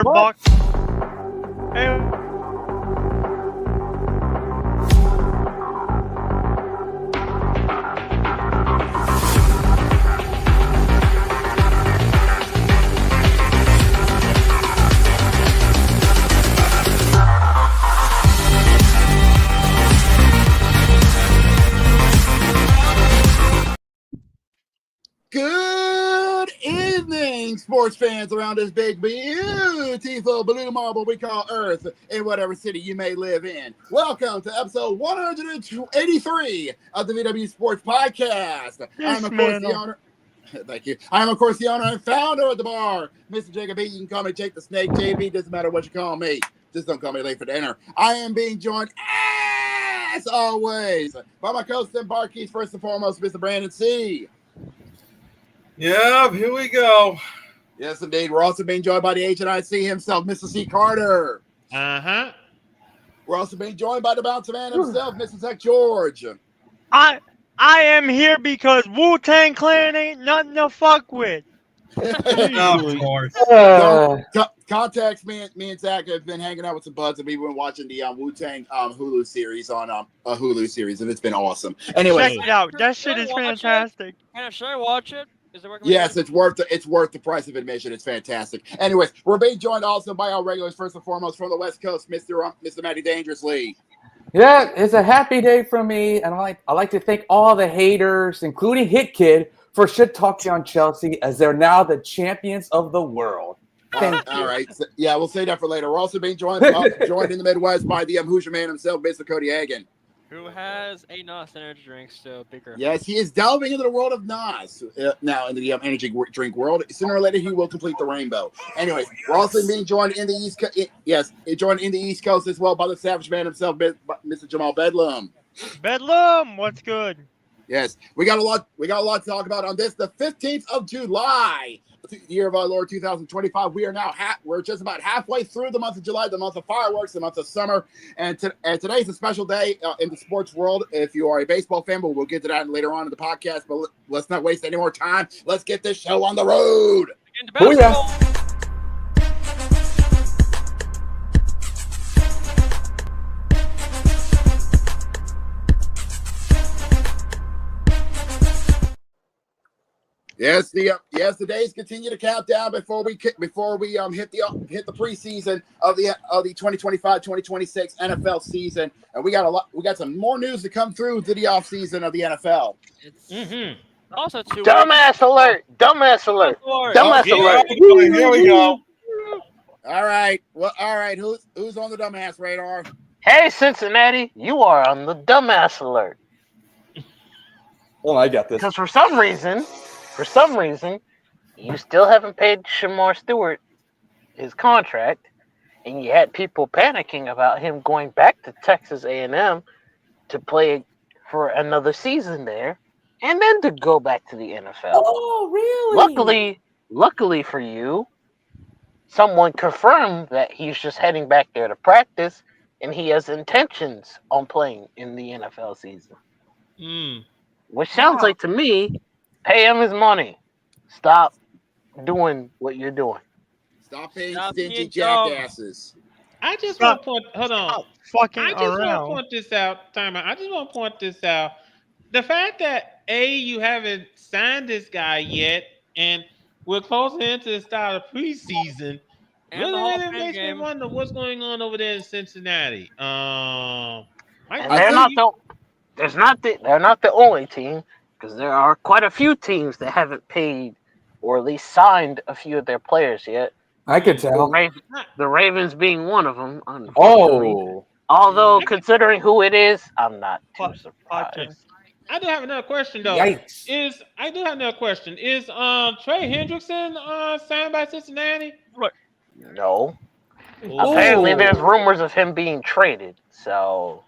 Buck. Hey, Good evening, sports fans around this big, beautiful blue marble we call Earth in whatever city you may live in. Welcome to episode 183 of the VWU Sports Podcast. I'm, of course, the owner. Thank you. I am, of course, the owner and founder of the bar, Mr. Jacob B. You can call me Jake the Snake. JB, doesn't matter what you call me. Just don't call me late for dinner. I am being joined, as always, by my co-host and barkeeps, first and foremost, Mr. Brandon C. Yeah, here we go. Yes, indeed. We're also being joined by the HNIC himself, Mr. C. Carter. Uh-huh. We're also being joined by the bouncer man himself, Mr. Tech George. I am here because Wu-Tang Clan ain't nothing to fuck with. Of course. Context, me and Zach have been hanging out with some buds, and we've been watching the Wu-Tang Hulu series on a Hulu series, and it's been awesome. Anyway, Check it out. That shit is fantastic. Should I watch it? Is it yes, it's worth the price of admission. It's fantastic. Anyways, we're being joined also by our regulars, first and foremost, from the West Coast, Mr. Matty Dangerously. Yeah, it's a happy day for me, and I like to thank all the haters, including Hit Kid, for shit talking on Chelsea as they're now the champions of the world. Thank you. All right, so, yeah, we'll say that for later. We're also being joined in the Midwest by the Hoosier man himself, Mr. Cody Hagan. Who has a Nas energy drink still bigger? Yes, he is delving into the world of Nas now in the energy drink world. Sooner or later, he will complete the rainbow. Anyways, we're also being joined in the East joined in the East Coast as well by the Savage man himself, Mr. Jamal Bedlam. Bedlam, what's good? Yes, we got a lot to talk about on this. The 15th of July, the year of our Lord 2025. We are now we're just about halfway through the month of July, the month of fireworks, the month of summer, and today's a special day in the sports world. If you are a baseball fan, but we'll get to that later on in the podcast. But let's not waste any more time. Let's get this show on the road. Oh yeah. Yes, the days continue to count down before we hit the preseason of the 2025-2026 NFL season, and we got some more news to come through to the off season of the NFL. Also, Dumbass alert! Dumbass alert! Dumbass alert! Here we go. All right, who's on the dumbass radar? Hey, Cincinnati, you are on the dumbass alert. Well, I got this. Because for some reason, you still haven't paid Shamar Stewart his contract, and you had people panicking about him going back to Texas A&M to play for another season there, and then to go back to the NFL. Oh, really? Luckily for you, someone confirmed that he's just heading back there to practice, and he has intentions on playing in the NFL season. Which sounds like to me, pay him his money. Stop doing what you're doing. Stop being stingy jackasses. I just want to point. Hold on. Fucking I just want to around. point this out. Time out. I just want to point this out. The fact that you haven't signed this guy yet, and we're closing into the start of preseason, And really, the Hall of really Fame makes me game. wonder what's going on over there in Cincinnati. And they're not the only team, because there are quite a few teams that haven't paid or at least signed a few of their players yet. I could tell. The Ravens being one of them. Unfortunately. Oh. Although, considering who it is, I'm not too surprised. I do have another question though. Yikes. Is Trey Hendrickson signed by Cincinnati? No. Apparently, there's rumors of him being traded. So,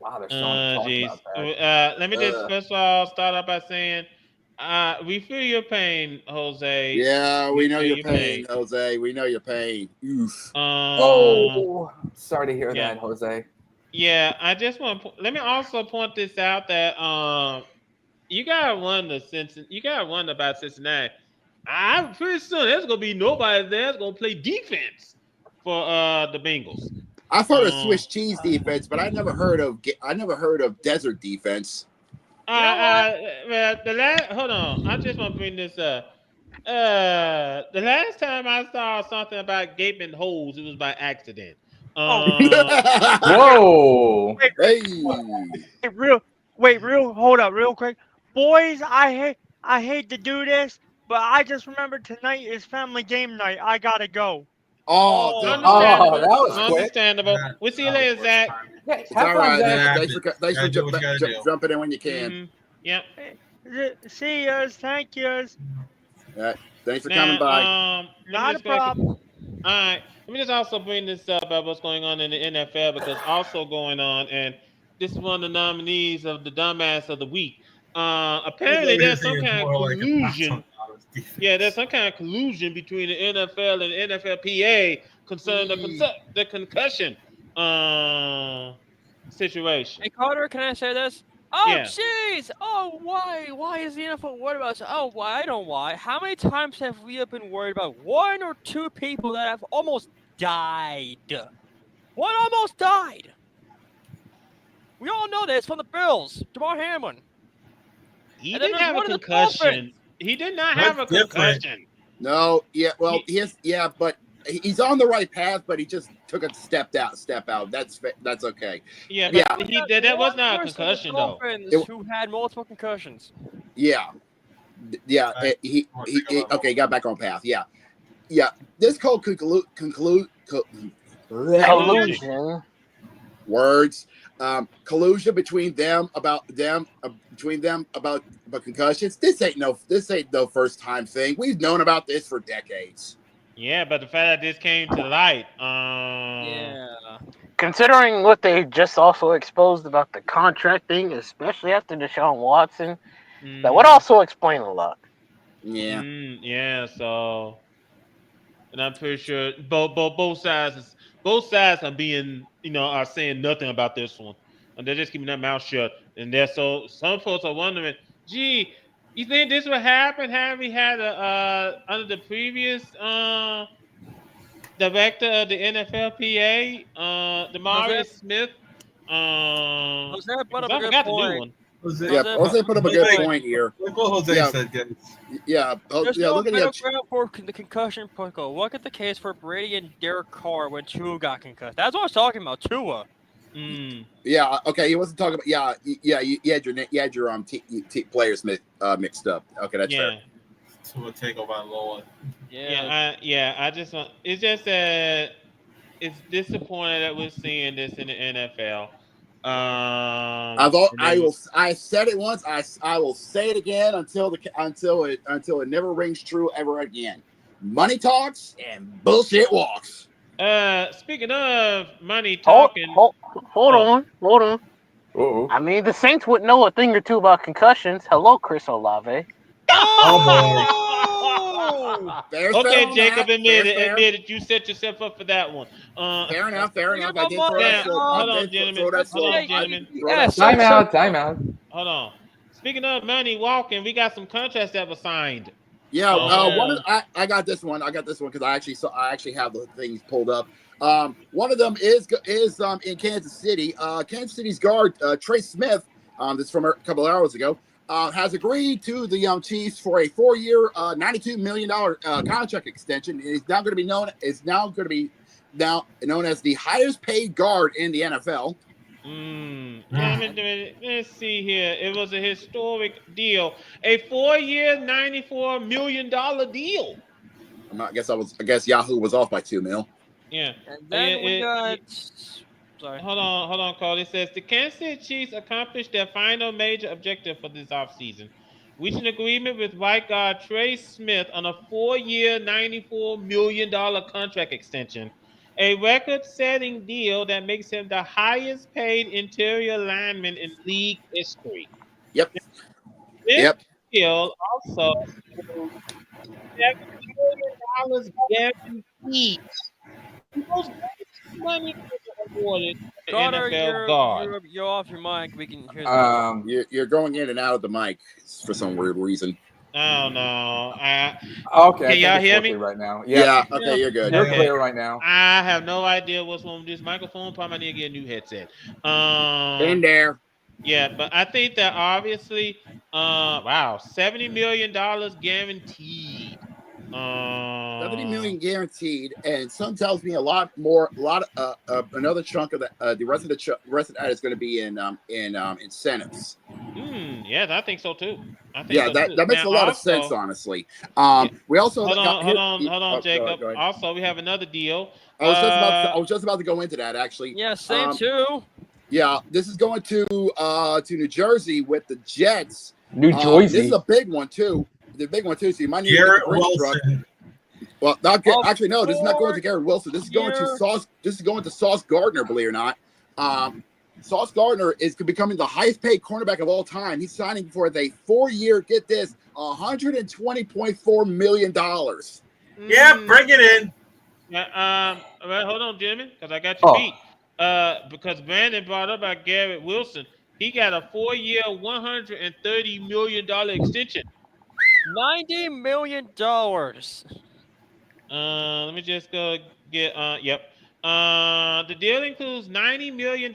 Wow, they're still talking Jeez. about that. Let me just first of all start off by saying, we feel your pain, Jose. Yeah, we know your pain, Jose. We know your pain. Oof. Sorry to hear that, Jose. Yeah, I just want to. Let me also point this out that you gotta wonder about Cincinnati. I'm pretty soon there's gonna be nobody there that's gonna play defense for the Bengals. I've heard of Swiss cheese defense, but I never heard of desert defense. The last hold on, I just want to bring this up. The last time I saw something about gaping holes, it was by accident. Whoa! Hey, Hold up, real quick, boys. I hate to do this, but I just remembered tonight is family game night. I gotta go. oh, Understandable. that was quick. Understandable. We'll see you later, Zach. Yeah, it's have all fun, right. Zach. Thanks for do what you gotta do. jumping in when you can. Mhm. Yep. See yous, thank yous. Thanks for coming by. Not a problem. All right. Let me just also bring this up about what's going on in the NFL because also going on, and this is one of the nominees of the dumbass of the week. Apparently, there's some kind of collusion. Yeah, there's some kind of collusion between the NFL and the NFLPA concerning the concussion situation. Hey Carter, can I say this? Oh Yeah. jeez! Oh why? Why is the NFL worried about this? Oh why? I don't know why. How many times have we been worried about one or two people that have almost died? One almost died. We all know this from the Bills. Damar Hamlin. He And then didn't there's have a one of the concussion. Dolphins. He did not That's have a different. concussion. No, yeah, well, but he's on the right path, but he just took a step out. That's okay. Yeah, Yeah. but that was not a One person on the concussion though. Dolphins who had multiple concussions. Yeah, Right. he okay, got back on path. Yeah. This code Collusion. words collusion between them about concussions. This ain't no first time thing. We've known about this for decades. Yeah, but the fact that this came to light, Yeah. Considering what they just also exposed about the contracting, especially after Deshaun Watson, that would also explain a lot. Yeah. Yeah. So, and I'm pretty sure both sides are being are saying nothing about this one, and they're just keeping their mouth shut. And some folks are wondering, gee, you think this would happen? Have we had under the previous director of the NFLPA, Demarius Smith? Jose brought up I a good forgot the new point. one. Jose, Yeah, Jose put up a good Jose- point here. Look what Jose Yeah. said, guys. Yeah, There's yeah. no Look at middle the ground for the concussion protocol. Look at the case for Brady and Derek Carr when Tua got concussed. That's what I was talking about, Tua. yeah. Okay, he wasn't talking about. You had your players mixed up. Okay, that's fair. To a takeover on Lord. I just want. It's just that it's disappointing that we're seeing this in the NFL. I said it once. I will say it again until it never rings true ever again. Money talks and bullshit walks. Speaking of money Hold talking, on. Uh-oh. I mean, the Saints would know a thing or two about concussions. Hello, Chris Olave. Fair's okay, fair on Jacob, that. admit Fair's it. You set yourself up for that one. fair enough. I did my throw that. Hold on, gentlemen. Yes, Time out. Hold on. Speaking of money walking, we got some contracts that were signed. Yeah, Oh. I got this one. Because I actually have the things pulled up. One of them is in Kansas City. Kansas City's guard Trey Smith. This is from a couple of hours ago. Has agreed to the Chiefs for a 4-year, $92 million contract extension. It is now going to be known as the highest paid guard in the NFL. Let's see here. It was a historic deal. A 4-year, $94 million deal. I guess Yahoo was off by $2 million. Yeah. And then we got. Sorry. Hold on, Carl. It says the Kansas City Chiefs accomplished their final major objective for this offseason, reaching an agreement with white guard Trey Smith on a 4-year, $94 million contract extension, a record-setting deal that makes him the highest-paid interior lineman in league history. Yep. This deal also $7 million guaranteed. Most money awarded to Carter, NFL guard. you're off your mic. We can hear that. You're going in and out of the mic for some weird reason. I don't know. Okay, I Can think y'all it's hear working me? right now. Yeah. Yeah, Okay, you're good. you're Okay. clear right now. I have no idea what's wrong with this microphone. Probably need to get a new headset. In there. Yeah, but I think that obviously, wow, $70 million guaranteed. $70 million guaranteed, and some tells me a lot another chunk of the rest of that is going to be in incentives. Yes, I think so too. Yeah, that makes Now, a lot of sense, also, honestly. yeah, We also hold got on, Jacob. go ahead. Also, we have another deal. I was just about to go into that actually. Yeah, same too. Yeah, this is going to New Jersey with the Jets. New This Jersey. is a big one too. The big one too. So you might need to Garrett get the Brinks truck. Wilson. Well, actually no. This is not going to Fourth Garrett Wilson. This is going to year. Sauce. This is going to Sauce Gardner. Believe it or not, Sauce Gardner is becoming the highest-paid cornerback of all time. He's signing for a 4-year. Get this, $120.4 million. Yeah, bring it in. Well, hold on, Jimmy, because I got you Oh. beat. Because Brandon brought up about Garrett Wilson. He got a 4-year, $130 million extension. $90 million. Let me just go get. Yep. The deal includes $90 million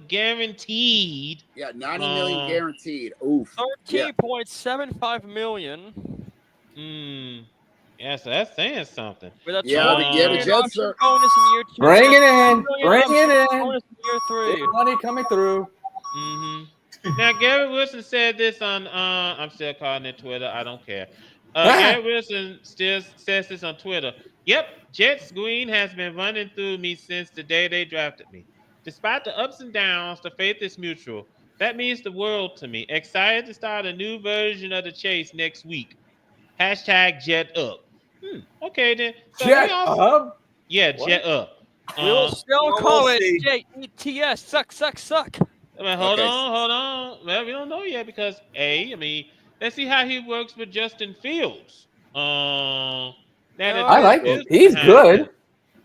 guaranteed. Yeah, $90 million guaranteed. Oof. Yeah. $13.75 million. Yeah, so that's saying something. With a Yeah, $20 the million Jets option are. bonus in year 2. Bring it in. $2 million Bring option it in. bonus in year 3. Big money coming through. Now, Gary Wilson said this on. I'm still calling it Twitter. I don't care. Gary Wilson still says this on Twitter. Yep, Jets green has been running through me since the day they drafted me. Despite the ups and downs, the faith is mutual. That means the world to me. Excited to start a new version of the chase next week. Hashtag Jet Up. Okay then. So Jet up. Yeah, What? Jet Up. We will still Well, call we'll it see. JETS. Suck. Hold Okay. on. Well, we don't know yet because let's see how he works with Justin Fields. Now that I like Justin him. Fields He's behind good.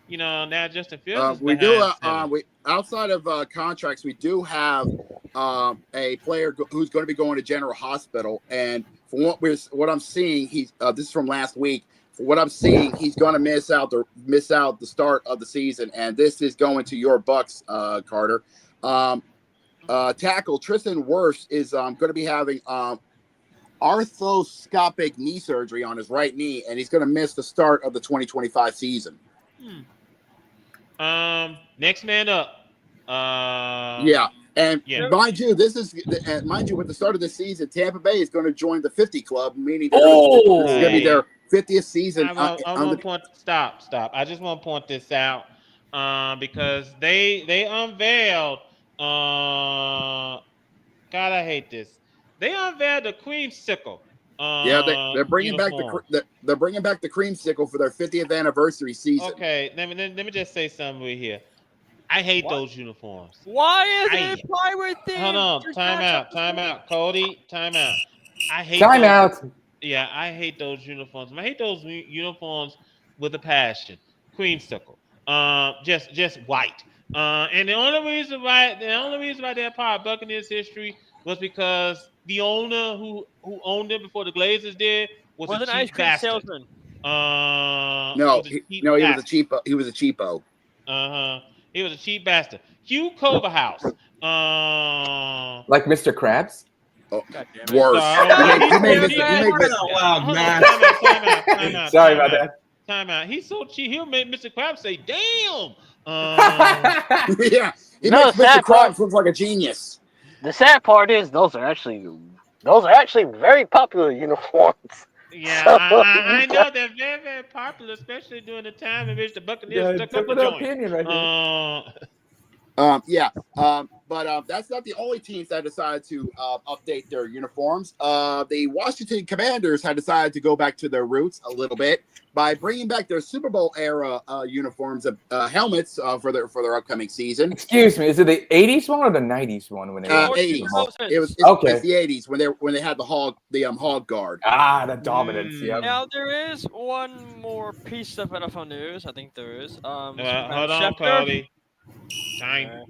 him, now Justin Fields is We do. behind center. We outside of contracts, we do have a player who's going to be going to General Hospital, and from what I'm seeing, he's this is from last week. For what I'm seeing, he's going to miss out the start of the season, and this is going to your Bucks, Carter. Tackle Tristan Wirfs is going to be having arthroscopic knee surgery on his right knee, and he's going to miss the start of the 2025 season. Next man up. Yeah, and mind you, with the start of the season, Tampa Bay is going to join the 50 club, meaning this is going to be their 50th season. Stop. I just want to point this out because they unveiled. God, I hate this. They unveiled the creamsicle. They're bringing back they're bringing back the creamsicle for their 50th anniversary season. Okay, let me just say something right here. I hate those uniforms. Why is it a pirate thing? Hold on, time out, Cody, time out. I hate Time out. Yeah, I hate those uniforms. I hate those uniforms with a passion. Creamsicle. Just white. And the only reason why they're part of Buccaneers history was because the owner who owned it before the Glazers did was a an cheap ice cream bastard. salesman. He was a cheapo. He was a cheapo. He was a cheap bastard. Hugh Culverhouse. Like Mr. Krabs? Worse. Sorry about that. Time out. He's so cheap. He'll make Mr. Krabs say, "Damn." Yeah. He makes Mr. Krabs look like a genius. The sad part is those are actually very popular uniforms. Yeah, I know they're very, very popular, especially during the time in which the Buccaneers took up the joint. Opinion right here. But that's not the only teams that decided to update their uniforms. The Washington Commanders had decided to go back to their roots a little bit by bringing back their Super Bowl era uniforms, helmets for their upcoming season. Excuse me, is it the 80s one or the 90s one when they were 80s? It's the 80s when they had the hog guard. The dominance. Yeah. Now there is one more piece of NFL news. I think there is. Hold on, Cody. Time.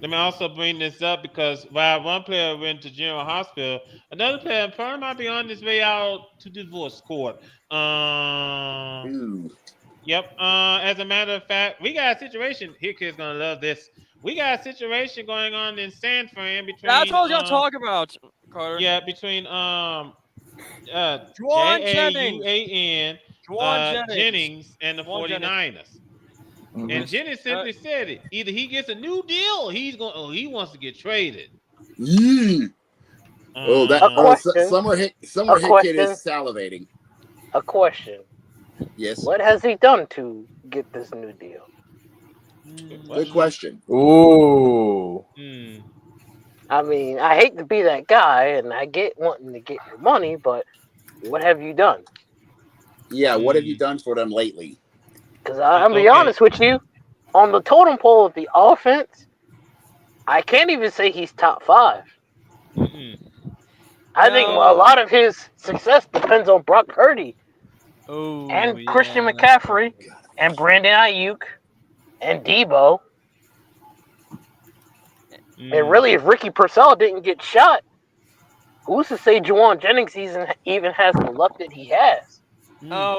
Let me also bring this up because while one player went to general hospital, another player probably might be on his way out to divorce court. Ooh. Yep. As a matter of fact, we got a situation. Here, kid's gonna love this. We got a situation going on in San Fran That's between what I was gonna talk about, Carter. between Juwan Jennings. Jauan Juwan Jennings. Jennings and the Juwan Jennings. 49ers. And Jennings simply said it. Either he gets a new deal or he wants to get traded. Mm. Summer hit kid is salivating. A question. Yes. What has he done to get this new deal? Good question. Ooh. I mean, I hate to be that guy, and I get wanting to get your money, but what have you done? Yeah, what have you done for them lately? Because I'm be honest with you, on the totem pole of the offense, I can't even say he's top 5. I think a lot of his success depends on Brock Purdy and Christian McCaffrey and Brandon Ayuk and Debo. And really, if Ricky Purcell didn't get shot, who's to say Juwan Jennings even has the luck that he has?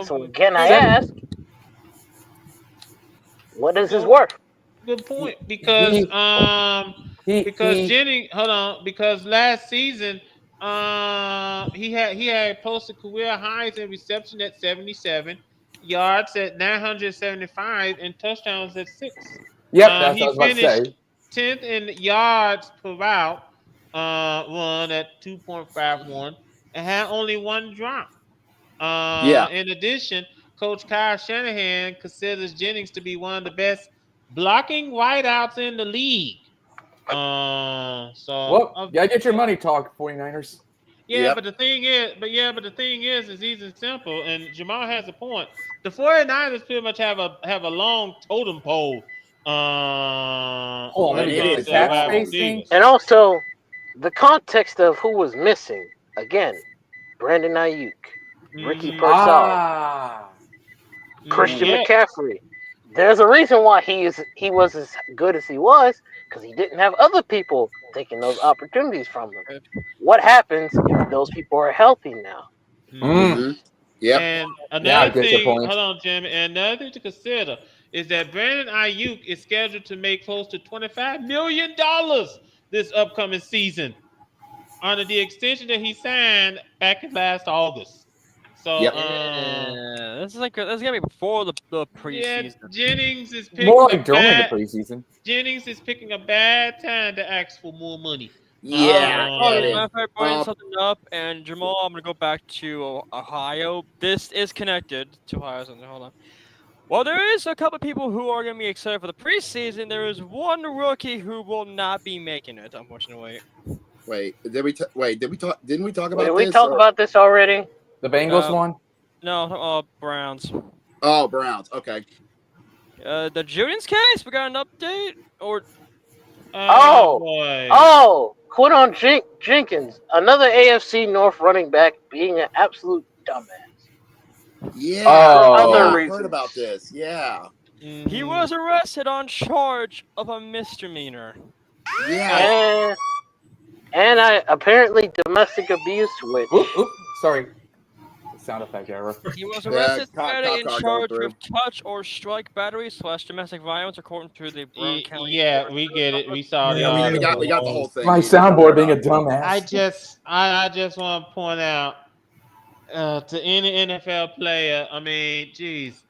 So again, I ask, what is his worth? Good point. Because Jennings, hold on, because last season he had posted career highs in reception at 77, yards at 975, and touchdowns at 6. Yep, that's what I was about to finished say. 10th in yards per route run at 2.51 and had only 1 drop. In addition, Coach Kyle Shanahan considers Jennings to be one of the best blocking wideouts in the league. Well, gotta get your money talk, 49ers. Yeah, but the thing is, is easy and simple, and Jamal has a point. The 49ers pretty much have a long totem pole. And also, the context of who was missing. Again, Brandon Ayuk, Ricky Purcell, Christian McCaffrey. There's a reason why he was as good as he was, because he didn't have other people taking those opportunities from him. What happens if those people are healthy now? Yep. And another thing, hold on, Jimmy. And another thing to consider is that Brandon Ayuk is scheduled to make close to $25 million this upcoming season under the extension that he signed back in last August. So this is gonna be before the preseason. Yeah, Jennings is picking more like during the preseason. Jennings is picking a bad time to ask for more money. If I bring something up, and Jamal, I'm gonna go back to Ohio. This is connected to Ohio. Hold on. Well, there is a couple of people who are gonna be excited for the preseason. There is one rookie who will not be making it, unfortunately. Didn't we talk about this? Did we talk about this already? The Bengals one? No, Browns. Oh, Browns. Okay. The Julian's case. We got an update, or Quinton Jenkins, another AFC North running back, being an absolute dumbass. Yeah. I heard about this. Yeah. He was arrested on charge of a misdemeanor. Yeah. And apparently domestic abuse, which... Sorry. Sound effect error. He was arrested Friday in charge of touch or strike battery / domestic violence, according to the Brown County. Yeah, we get it. We saw it. We got the whole thing. My soundboard being a dumbass. I just want to point out to any NFL player. I mean, geez,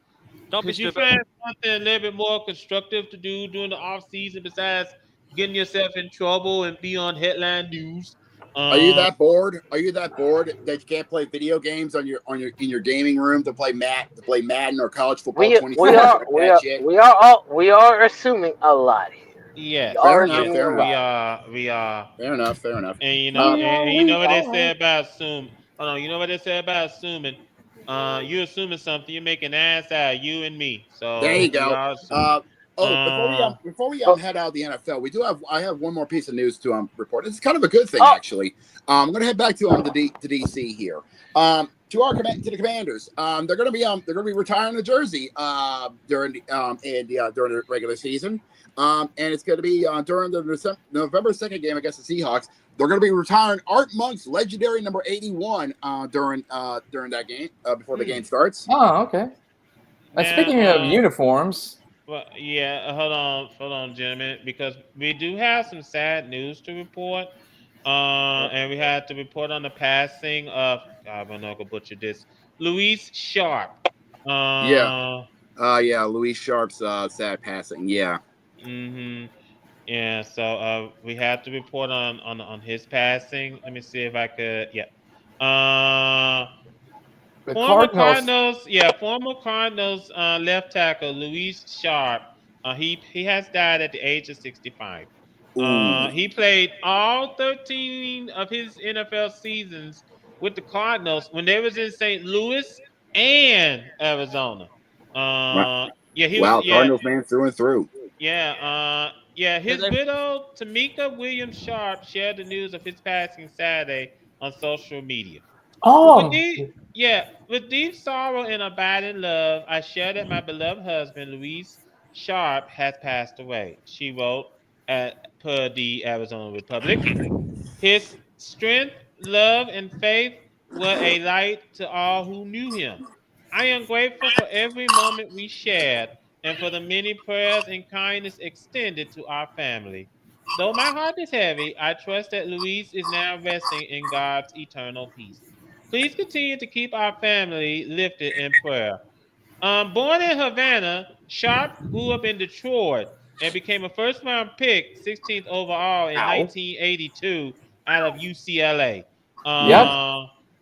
don't be stupid. You find something a little bit more constructive to do during the off season besides getting yourself in trouble and be on headline news? Are you that bored? Are you that bored that you can't play video games in your gaming room to play Madden or college football? We are assuming a lot here. Yeah, fair enough. We are. Fair enough. And you know what they say about assuming. Hold on, you know what they say about assuming. You're assuming something. You're making an ass out of you and me. So there you go. Before we head out of the NFL, I have one more piece of news to report. It's kind of a good thing, actually. I'm going to head back to DC here. to the Commanders. They're going to be retiring the jersey during the regular season. And it's going to be during the November 2nd game against the Seahawks. They're going to be retiring Art Monk's legendary number 81 during that game before the game starts. Oh, okay. Speaking of uniforms, well, yeah, hold on, gentlemen, because we do have some sad news to report. And we had to report on the passing of, God, I'm not gonna butcher this, Luis Sharp. Yeah, Luis Sharp's sad passing. Yeah. Mm-hmm. Yeah, so we had to report on his passing. Let me see if I could. Yeah. the Former Cardinals. Cardinals left tackle Luis Sharp. He has died at the age of 65. He played all 13 of his NFL seasons with the Cardinals when they was in St. Louis and Arizona. He was. Cardinals man through and through. His widow Tamika Williams Sharp shared the news of his passing Saturday on social media. Oh, With deep sorrow and abiding love, I share that my beloved husband, Luis Sharp, has passed away. She wrote per the Arizona Republic. His strength, love, and faith were a light to all who knew him. I am grateful for every moment we shared and for the many prayers and kindness extended to our family. Though my heart is heavy, I trust that Luis is now resting in God's eternal peace. Please continue to keep our family lifted in prayer. Born in Havana, Sharp grew up in Detroit and became a first-round pick, 16th overall in 1982 out of UCLA.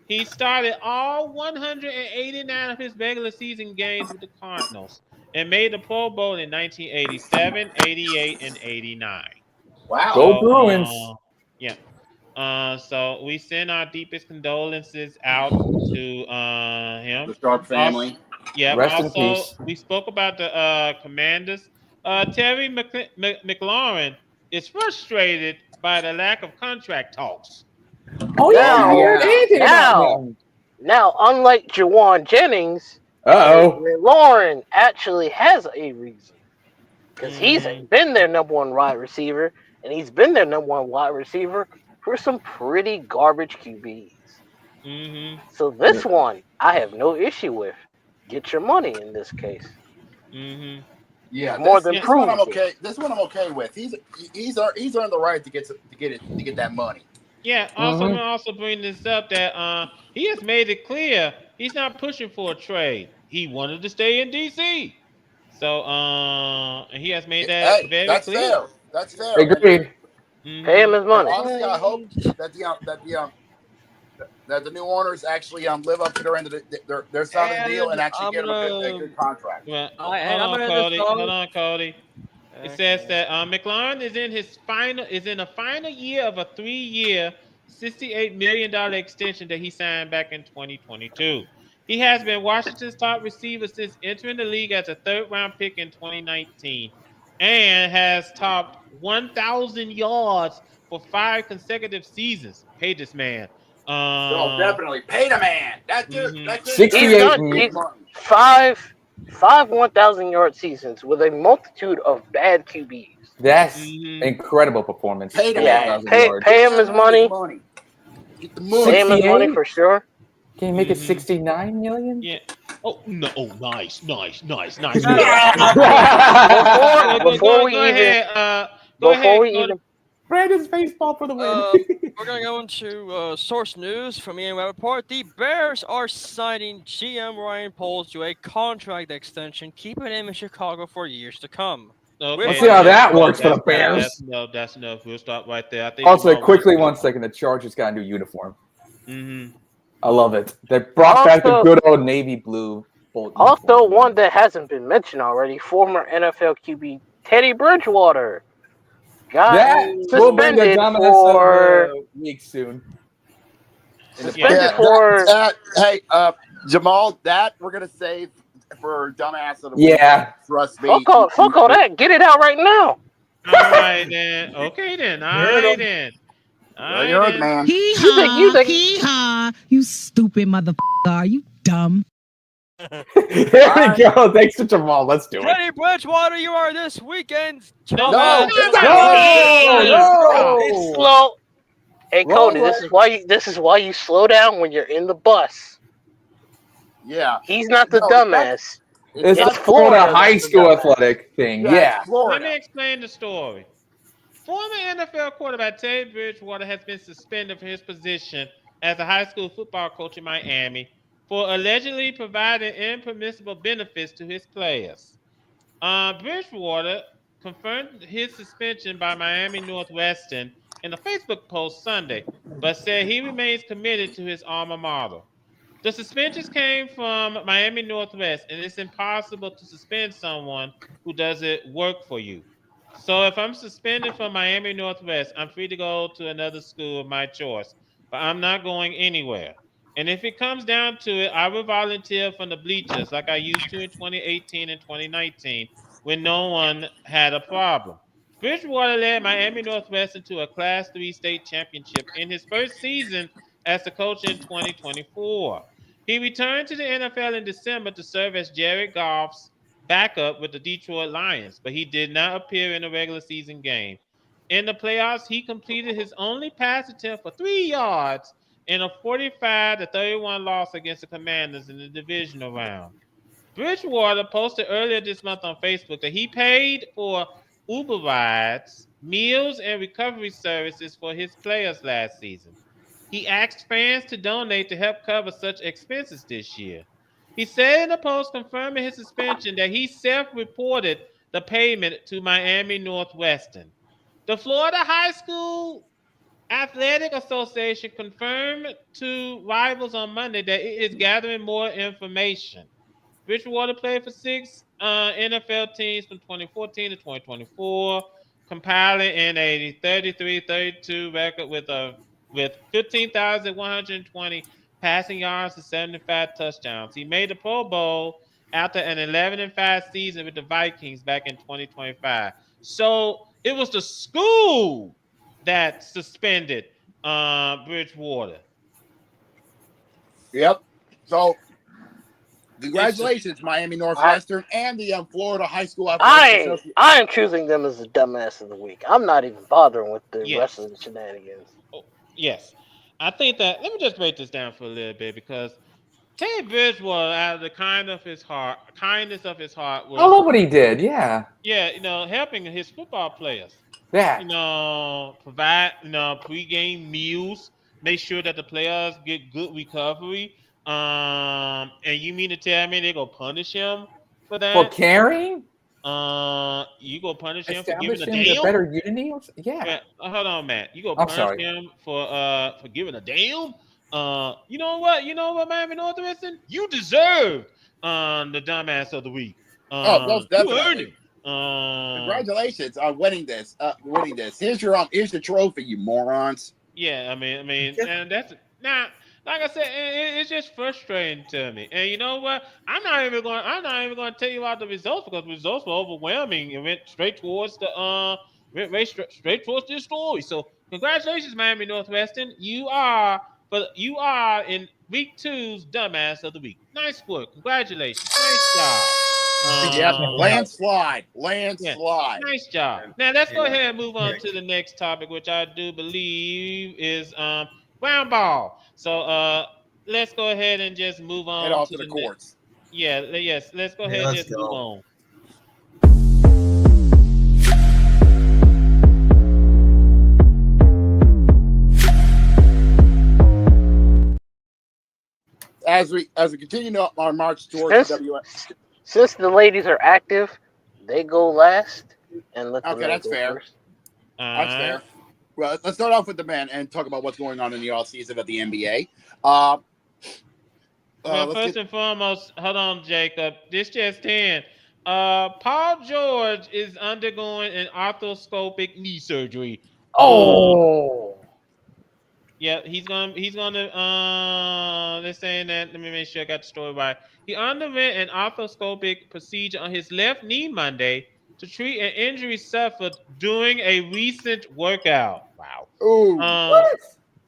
He started all 189 of his regular season games with the Cardinals and made the Pro Bowl in 1987, 88, and 89. Wow. Go Bruins. So we send our deepest condolences out to him. The Sharp family. Rest in peace. We spoke about the Commanders. Terry McLaurin is frustrated by the lack of contract talks. Oh yeah, I heard anything about him. Now, unlike Jawan Jennings, McLaurin actually has a reason. Because he's been their number one wide receiver, and he's been their number one wide receiver for some pretty garbage QBs. Mm-hmm. So this one, I have no issue with. Get your money in this case. Mm-hmm. Yeah, more than this one I'm okay. This one I'm okay with. He's earned the right to get that money. Yeah. Also, I'm gonna also bring this up that he has made it clear he's not pushing for a trade. He wanted to stay in DC. So and he has made that very clear. Fair. That's fair. Agreed. Pay him his money. Honestly, I hope that the new owners actually live up to their end of their signing deal and actually get him a good contract. Well, hold on, Cody. It says that McLaurin is in a final year of a 3-year, $68 million extension that he signed back in 2022. He has been Washington's top receiver since entering the league as a third-round pick in 2019 and has topped 1,000 yards for 5 consecutive seasons. Pay this man. Definitely pay the man. That dude. 68 million. Five 1,000-yard seasons with a multitude of bad QBs. That's incredible performance. Pay the man. Pay him his money. Pay him his money for sure. Can you make it 69 million? Yeah. Oh no! Oh, nice. Before we even Brandon's baseball for the win. We're going to go into source news from Ian Rappaport. The Bears are signing GM Ryan Poles to a contract extension, keeping him in Chicago for years to come. Okay. Let's see how that works for the Bears. That's enough. We'll stop right there. I think Also, quickly, 1 second. The Chargers got a new uniform. Mm-hmm. I love it. They brought back the good old navy blue. Also, one that hasn't been mentioned already, former NFL QB Teddy Bridgewater. That will bring the dominance of the week soon. Hey, Jamal, that we're gonna save for dumbass of the week. Yeah, trust me. Fuck all that. Get it out right now. All right then. Okay then. All right then. You're the man. Hee-haw, hee-haw, you stupid motherfucker. Are you dumb? There we go. Thanks to Jamal. Let's do it. Teddy Bridgewater, you are this weekend's No, No, It's slow. Hey Wrong Cody, way. this is why you slow down when you're in the bus. Yeah. He's not the No, dumbass. It's It's not Florida Florida high that's the school dumbass. athletic thing. Yeah, Yeah. it's Florida. Let me explain the story. Former NFL quarterback Teddy Bridgewater has been suspended from his position as a high school football coach in Miami for allegedly providing impermissible benefits to his players. Bridgewater confirmed his suspension by Miami Northwestern in a Facebook post Sunday, but said he remains committed to his alma mater. The suspensions came from Miami Northwest, and it's impossible to suspend someone who doesn't work for you. So if I'm suspended from Miami Northwest, I'm free to go to another school of my choice, but I'm not going anywhere. And if it comes down to it, I will volunteer from the bleachers like I used to in 2018 and 2019 when no one had a problem. Bridgewater led Miami Northwestern to a Class 3 state championship in his first season as the coach in 2024. He returned to the NFL in December to serve as Jared Goff's backup with the Detroit Lions, but he did not appear in a regular season game. In the playoffs, he completed his only pass attempt for 3 yards in a 45-31 loss against the Commanders in the divisional round. Bridgewater posted earlier this month on Facebook that he paid for Uber rides, meals, and recovery services for his players last season. He asked fans to donate to help cover such expenses this year. He said in a post confirming his suspension that he self-reported the payment to Miami Northwestern. The Florida High School Athletic Association confirmed to Rivals on Monday that it is gathering more information. Bridgewater played for six NFL teams from 2014 to 2024, compiling in a 33-32 record with 15,120 passing yards and 75 touchdowns. He made the Pro Bowl after an 11-5 season with the Vikings back in 2025. So it was the school that suspended Bridgewater. Yep. So, congratulations, Miami Northwestern and the Florida High School Athletic Association. I am choosing them as the dumbass of the week. I'm not even bothering with the Yes. rest of the shenanigans. Yes. I think that let me just break this down for a little bit because Teddy Bridgewater, out of the kindness of his heart, I love what he did. Yeah. helping his football players. Yeah. Provide pregame meals, make sure that the players get good recovery. And you mean to tell me they go punish him for that? For caring? You go punish him for giving a Establishing the damn? better unity? Yeah. Hold on, Matt. You go I'm punish sorry. him for giving a damn? You know what, Miami Northwestern? You deserved the dumbass of the week. Most You earned definitely. it. Congratulations on winning this. Here's the trophy, you morons. Yeah, I mean, and that's now. Like I said, it's just frustrating to me. And you know what? I'm not even going to tell you about the results because the results were overwhelming and went straight towards straight towards this story. So congratulations, Miami Northwestern. You are in week 2's dumbass of the week. Nice work. Congratulations. Nice job. Landslide. Yeah, nice job. Now let's go ahead and move on to the next topic, which I do believe is ground ball. So let's go ahead and just move on Head off to the the courts. Yes. Let's go ahead and just move on. As we continue our march towards the WS. Since the ladies are active, they go last and let the men that's go fair. first. That's fair. Well, let's start off with the men and talk about what's going on in the off season of the NBA. First and foremost, hold on, Jacob. This just in. Paul George is undergoing an arthroscopic knee surgery. Yeah, he's gonna let's say that, let me make sure I got the story right. He underwent an arthroscopic procedure on his left knee Monday to treat an injury suffered during a recent workout. Wow. Ooh. What?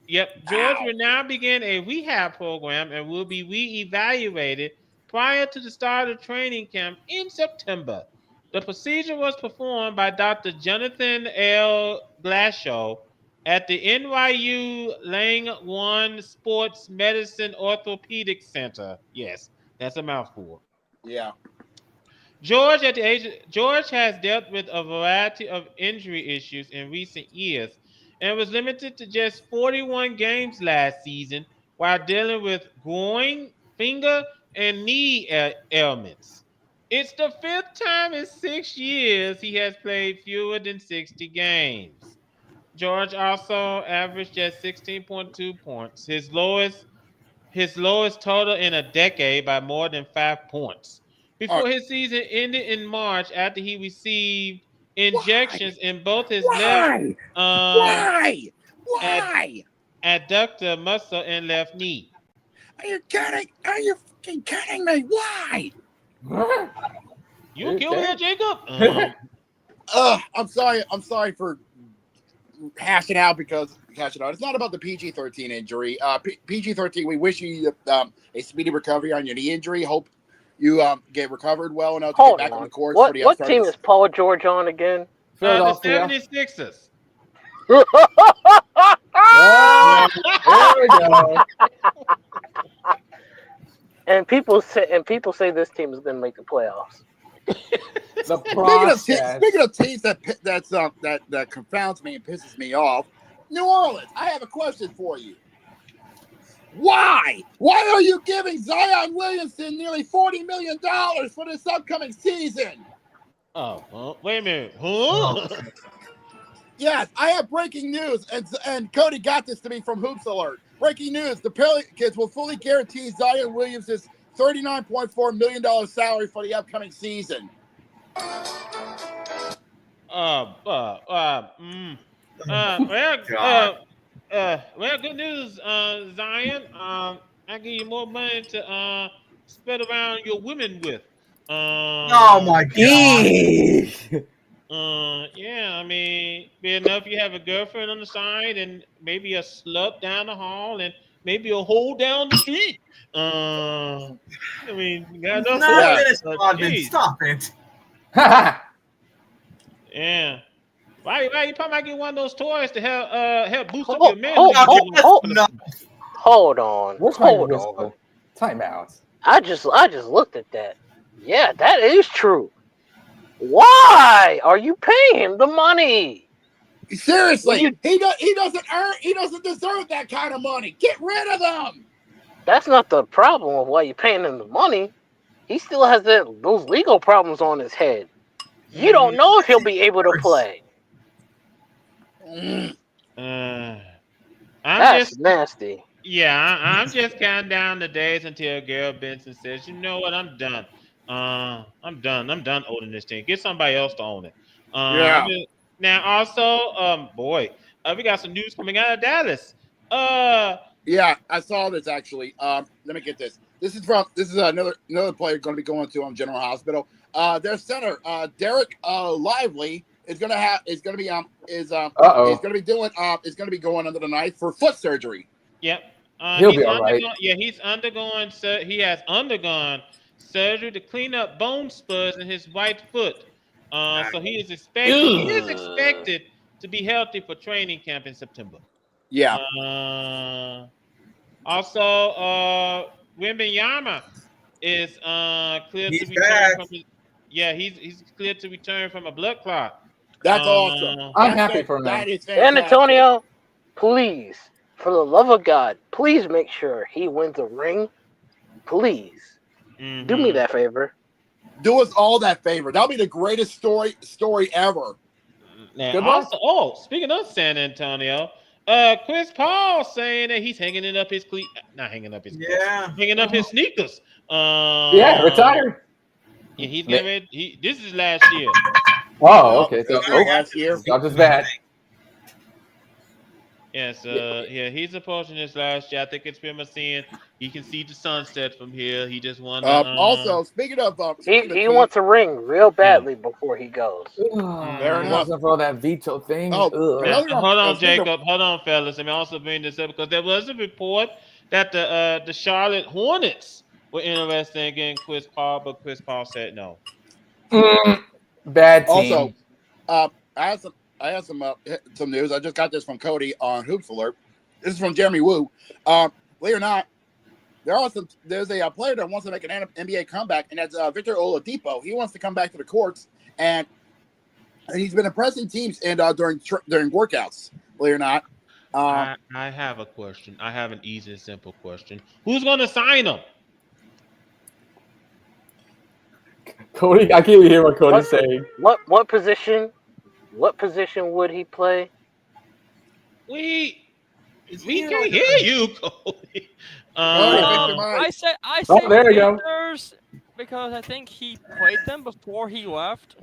Yep, George will now begin a rehab program and will be re-evaluated prior to the start of training camp in September. The procedure was performed by Dr. Jonathan L. Glashow at the NYU Lang-1 Sports Medicine Orthopedic Center. Yes, that's a mouthful. Yeah. George has dealt with a variety of injury issues in recent years and was limited to just 41 games last season while dealing with groin, finger, and knee ailments. It's the fifth time in 6 years he has played fewer than 60 games. George also averaged just 16.2 points, his lowest total in a decade by more than 5 points. All Before right. his season ended in March after he received injections in both his left Why? um, Why? Why? adductor muscle and left knee. Are you kidding? Are you fucking kidding me? Why? You okay over there, Jacob? I'm sorry. I'm sorry for hashing out because hashing out. It's not about the PG-13 injury. PG-13. We wish you a speedy recovery on your knee injury. Hope you get recovered well enough to Hold get back on the on. course for the What upstart. team is Paul George on again? The Philadelphia. 76ers. Oh, there we go. And people say this team is going to make the playoffs. The Speaking of teams that confounds me and pisses me off, New Orleans. I have a question for you. Why? Why are you giving Zion Williamson nearly $40 million for this upcoming season? Wait a minute. Huh? Yes, I have breaking news, and Cody got this to me from Hoops Alert. Breaking news: the Pelicans will fully guarantee Zion Williamson's $39.4 million salary for the upcoming season. Well, good news, Zion. I give you more money to spread around your women with. Oh my god. Yeah, I mean, be enough you have a girlfriend on the side and maybe a slut down the hall and maybe a hole down the street. I mean, you got enough Not for this, it. Rodman. Geez. Stop it. Yeah. Why you probably might get one of those toys to help boost up Hold- your man. Hold on. Where's my Hold whistle? on. Timeout. I just looked at that. Yeah, that is true. Why are you paying him the money? Seriously, he doesn't deserve that kind of money. Get rid of him. That's not the problem of why you're paying him the money. He still has those legal problems on his head. You don't know if he'll be able to play. That's nasty. Yeah, I'm just counting down the days until Gail Benson says, "You know what? I'm done. I'm done. I'm done owning this thing. Get somebody else to own it." Yeah. Now, also, we got some news coming out of Dallas. Yeah, I saw this actually. Let me get this. This is another player going to be going to General Hospital. Their center, Derek Lively, is going to be going under the knife for foot surgery. Yep. He'll be all right. He has undergone surgery to clean up bone spuds in his right foot. So he is expected to be healthy for training camp in September. Yeah. Also, Wembanyama is cleared He's to return back. from his. Yeah, he's cleared to return from a blood clot. That's awesome. I'm happy for him. That is San fantastic. Antonio, please, for the love of God, please make sure he wins a ring. Please. Do me that favor. Do us all that favor. That'll be the greatest story ever. Now, also, speaking of San Antonio, Chris Paul saying that he's hanging up his cleat, not hanging up his cleats, hanging up his sneakers. Retired. Yeah, he's getting ready. This is last year. Oh, okay. So last year. not as bad. Yes, he's approaching his last year. I think it's pretty much seeing he can see the sunset from here. He just wanted to, Also, speaking of He team, wants a ring real yeah. badly before he goes. Fair It enough. wasn't for all that veto thing. Oh, Ugh. Now, another hold on, speaking of, Jacob. Hold on, fellas. Let me also bring this up because there was a report that the Charlotte Hornets were interested in getting Chris Paul, but Chris Paul said no. Bad also, team. I have some news. I just got this from Cody on Hoops Alert. This is from Jeremy Wu. Believe it or not, there's a player that wants to make an NBA comeback, and that's Victor Oladipo. He wants to come back to the courts, and he's been impressing teams and during workouts. Believe it or not. I have a question. I have an easy and simple question. Who's going to sign him? Cody, I can't even hear what Cody's saying. What position? What position would he play? We can hear you, Cody. Um, I Oh, say there you go. Panthers because I think he played them before he left.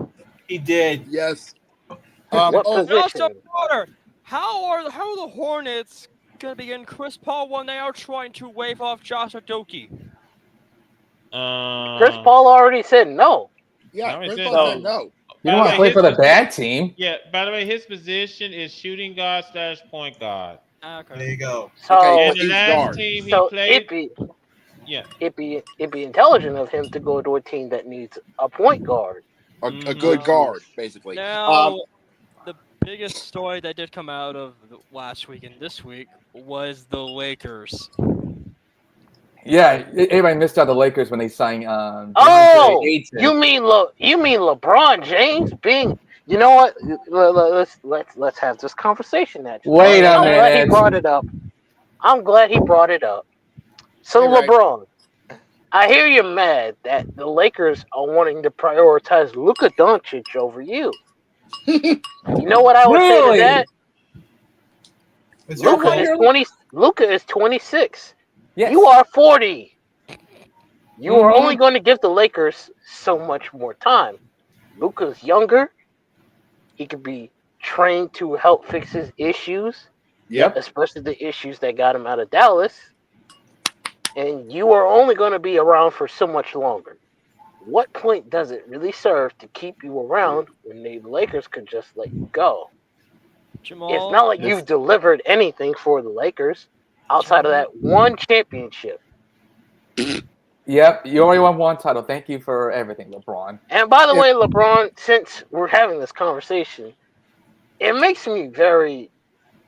He did. Yes. What And also, position? Carter, how are the Hornets gonna be getting Chris Paul when they are trying to wave off Josh Odoki? Chris Paul already said no. Yeah, already Chris said Paul no. said no. You don't want to play for the bad team. Yeah, by the way, his position is shooting guard / point guard. There Okay. you go. So, Okay, And the he's last guard. team he so played, yeah, it'd be intelligent of him to go to a team that needs a point guard. A Mhm. good guard, basically. Now, the biggest story that did come out of last week and this week was the Lakers. Yeah, everybody missed out the Lakers when they signed. Oh, DeAndre Ayton. you mean LeBron James being? You know what? Let's have this conversation. Actually, Wait a I'm glad he minute. brought it up. So Hey, Ray. LeBron, I hear you're mad that the Lakers are wanting to prioritize Luka Doncic over you. You know what I would say to Really? that? It's your Luka fault. is 20. Luka is 26. Yes. You are 40. You are Mhm. only going to give the Lakers so much more time. Luka's younger. He could be trained to help fix his issues, Yep. especially the issues that got him out of Dallas. And you are only going to be around for so much longer. What point does it really serve to keep you around when the Lakers could just let you go? Jamal, It's not like you've delivered anything for the Lakers outside of that one championship. Yep. You only won one title. Thank you for everything, LeBron. And by the way, LeBron, since we're having this conversation, it makes me very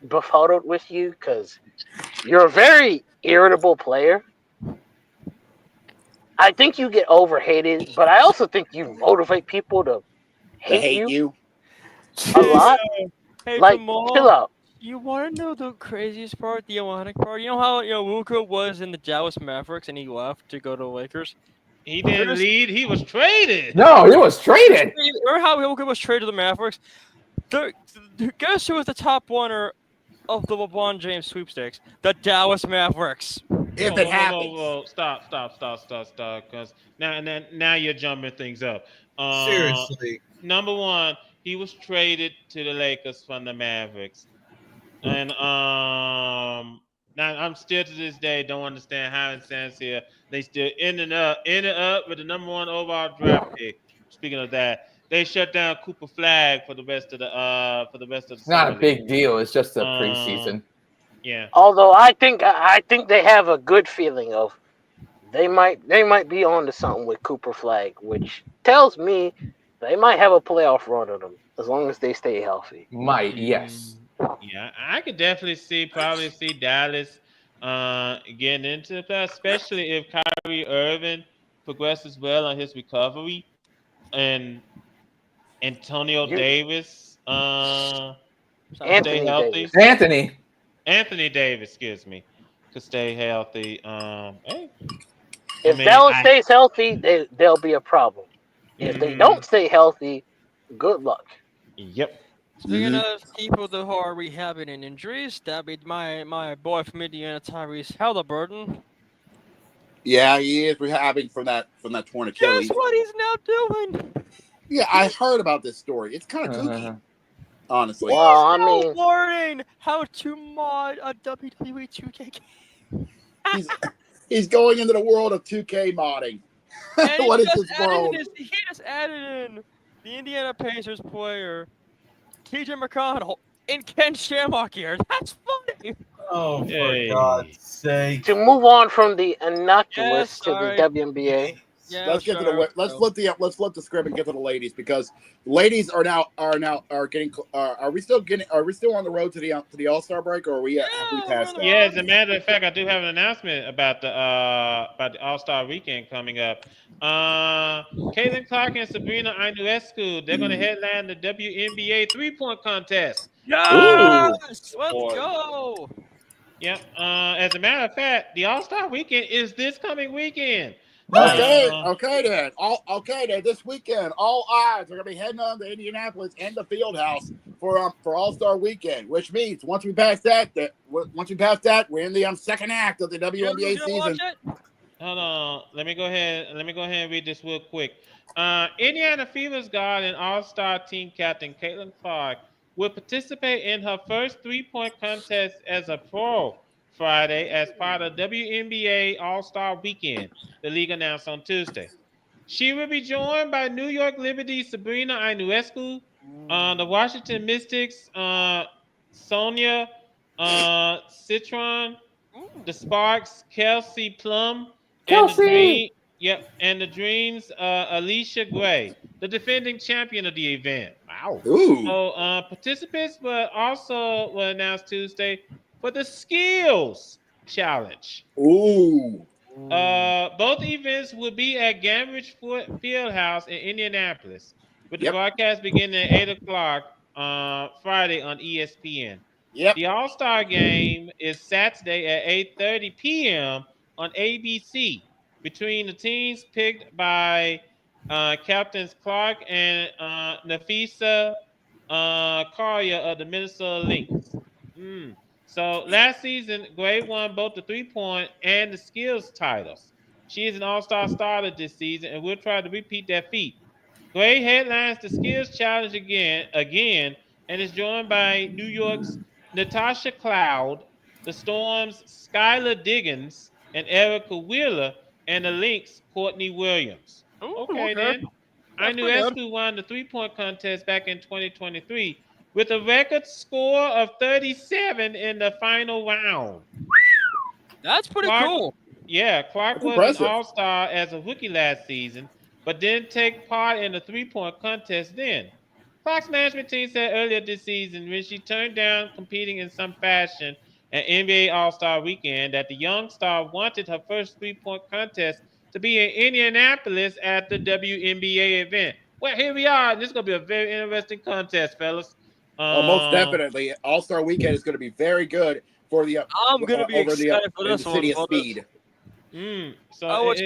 befuddled with you because you're a very irritable player. I think you get overhated, but I also think you motivate people to They hate hate you. a lot. hey Like, Jamal, chill out. you want to know the craziest part, the ironic part? You know how Luka was in the Dallas Mavericks and he left to go to the Lakers? he didn't lead. He was traded. No, he was traded. Remember how Luka was traded to the Mavericks? Guess who was the top winner of the LeBron James sweepstakes? The Dallas Mavericks. If it happens. Whoa. Stop. Because now you're jumping things up. Seriously. Number one, he was traded to the Lakers from the Mavericks, and now I'm still to this day don't understand how in sense here they still ended up with the number 1 overall draft pick. Speaking of that, they shut down Cooper Flag for the rest of the It's not a summer big league. deal. It's just a preseason. Yeah. Although I think they have a good feeling of they might be on to something with Cooper Flag, which tells me they might have a playoff run on them as long as they stay healthy. Might, yes. Yeah, I could definitely probably see Dallas getting into the playoffs, especially if Kyrie Irving progresses well on his recovery and Antonio Davis stay healthy. Davis. Anthony. Davis, excuse me, could stay healthy. Hey, If Dallas stays healthy, they'll be a problem. If they don't stay healthy, good luck. Yep. Speaking of people who are rehabbing in injuries, that'd be my boy from Indiana, Tyrese Halliburton. Yeah, he is rehabbing from that torn Achilles. Guess what he's now doing? Yeah, I heard about this story. It's kind of kooky. honestly. Well, I Now mean, learning how to mod a WWE 2K game. He's going into the world of 2K modding. And What is this world? he just added in the Indiana Pacers player TJ McConnell and Ken Shamrock here. That's funny. Oh, for Hey. God's sake. to move on from the innocuous Yes, to the sorry. WNBA. Yeah, Let's get to the let's flip the script and get to the ladies, because ladies are getting are we still on the road to the All-Star break, or are we have we Yeah, we're passed on the that? Yeah, as a matter of fact, I do have an announcement about the All-Star Weekend coming up. Caitlin Clark and Sabrina Ionescu, they're going to headline the WNBA three-point contest. Ooh. Yes, let's go. Yep. As a matter of fact, the All-Star Weekend is this coming weekend. Okay, Uh, okay then. This weekend, all eyes are gonna be heading on to Indianapolis and the Field House for All-Star Weekend, which means once we pass that, we're in the second act of the WNBA season. Hold on. Let me go ahead and read this real quick. Indiana Fever's guard and All-Star team captain Caitlin Clark will participate in her first three-point contest as a pro Friday as part of WNBA All-Star Weekend, the league announced on Tuesday. She will be joined by New York Liberty's Sabrina Ionescu, the Washington Mystics, Sonia Citron, the Sparks, Kelsey Plum, and the Kelsey! Dreams, Alicia Gray, the defending champion of the event. Wow. Ooh, So participants were announced Tuesday for the Skills Challenge. ooh, Both events will be at Gainbridge Fieldhouse in Indianapolis, with the yep, broadcast beginning at 8 o'clock Friday on ESPN. yep. The All-Star Game is Saturday at 8:30 p.m. on ABC between the teams picked by Captains Clark and Nafisa Carrier of the Minnesota Lynx. So last season, Gray won both the three-point and the skills titles. She is an all-star starter this season, and we'll try to repeat that feat. Gray headlines the skills challenge again, and is joined by New York's Natasha Cloud, the Storm's Skylar Diggins, and Erica Wheeler, and the Lynx' Courtney Williams. Okay, then. I That's knew pretty good. Escu won the three-point contest back in 2023 with a record score of 37 in the final round. That's pretty Clark, cool. yeah, Clark That's was an impressive. all-star as a rookie last season, but didn't take part in the three-point contest then. Clark's management team said earlier this season when she turned down competing in some fashion at NBA All-Star Weekend that the young star wanted her first three-point contest to be in Indianapolis at the WNBA event. Well, here we are. This is going to be a very interesting contest, fellas. Oh, most definitely. All-Star Weekend is going to be very good for the I'm gonna be over the excited for in this the one. city of Speed. So I was-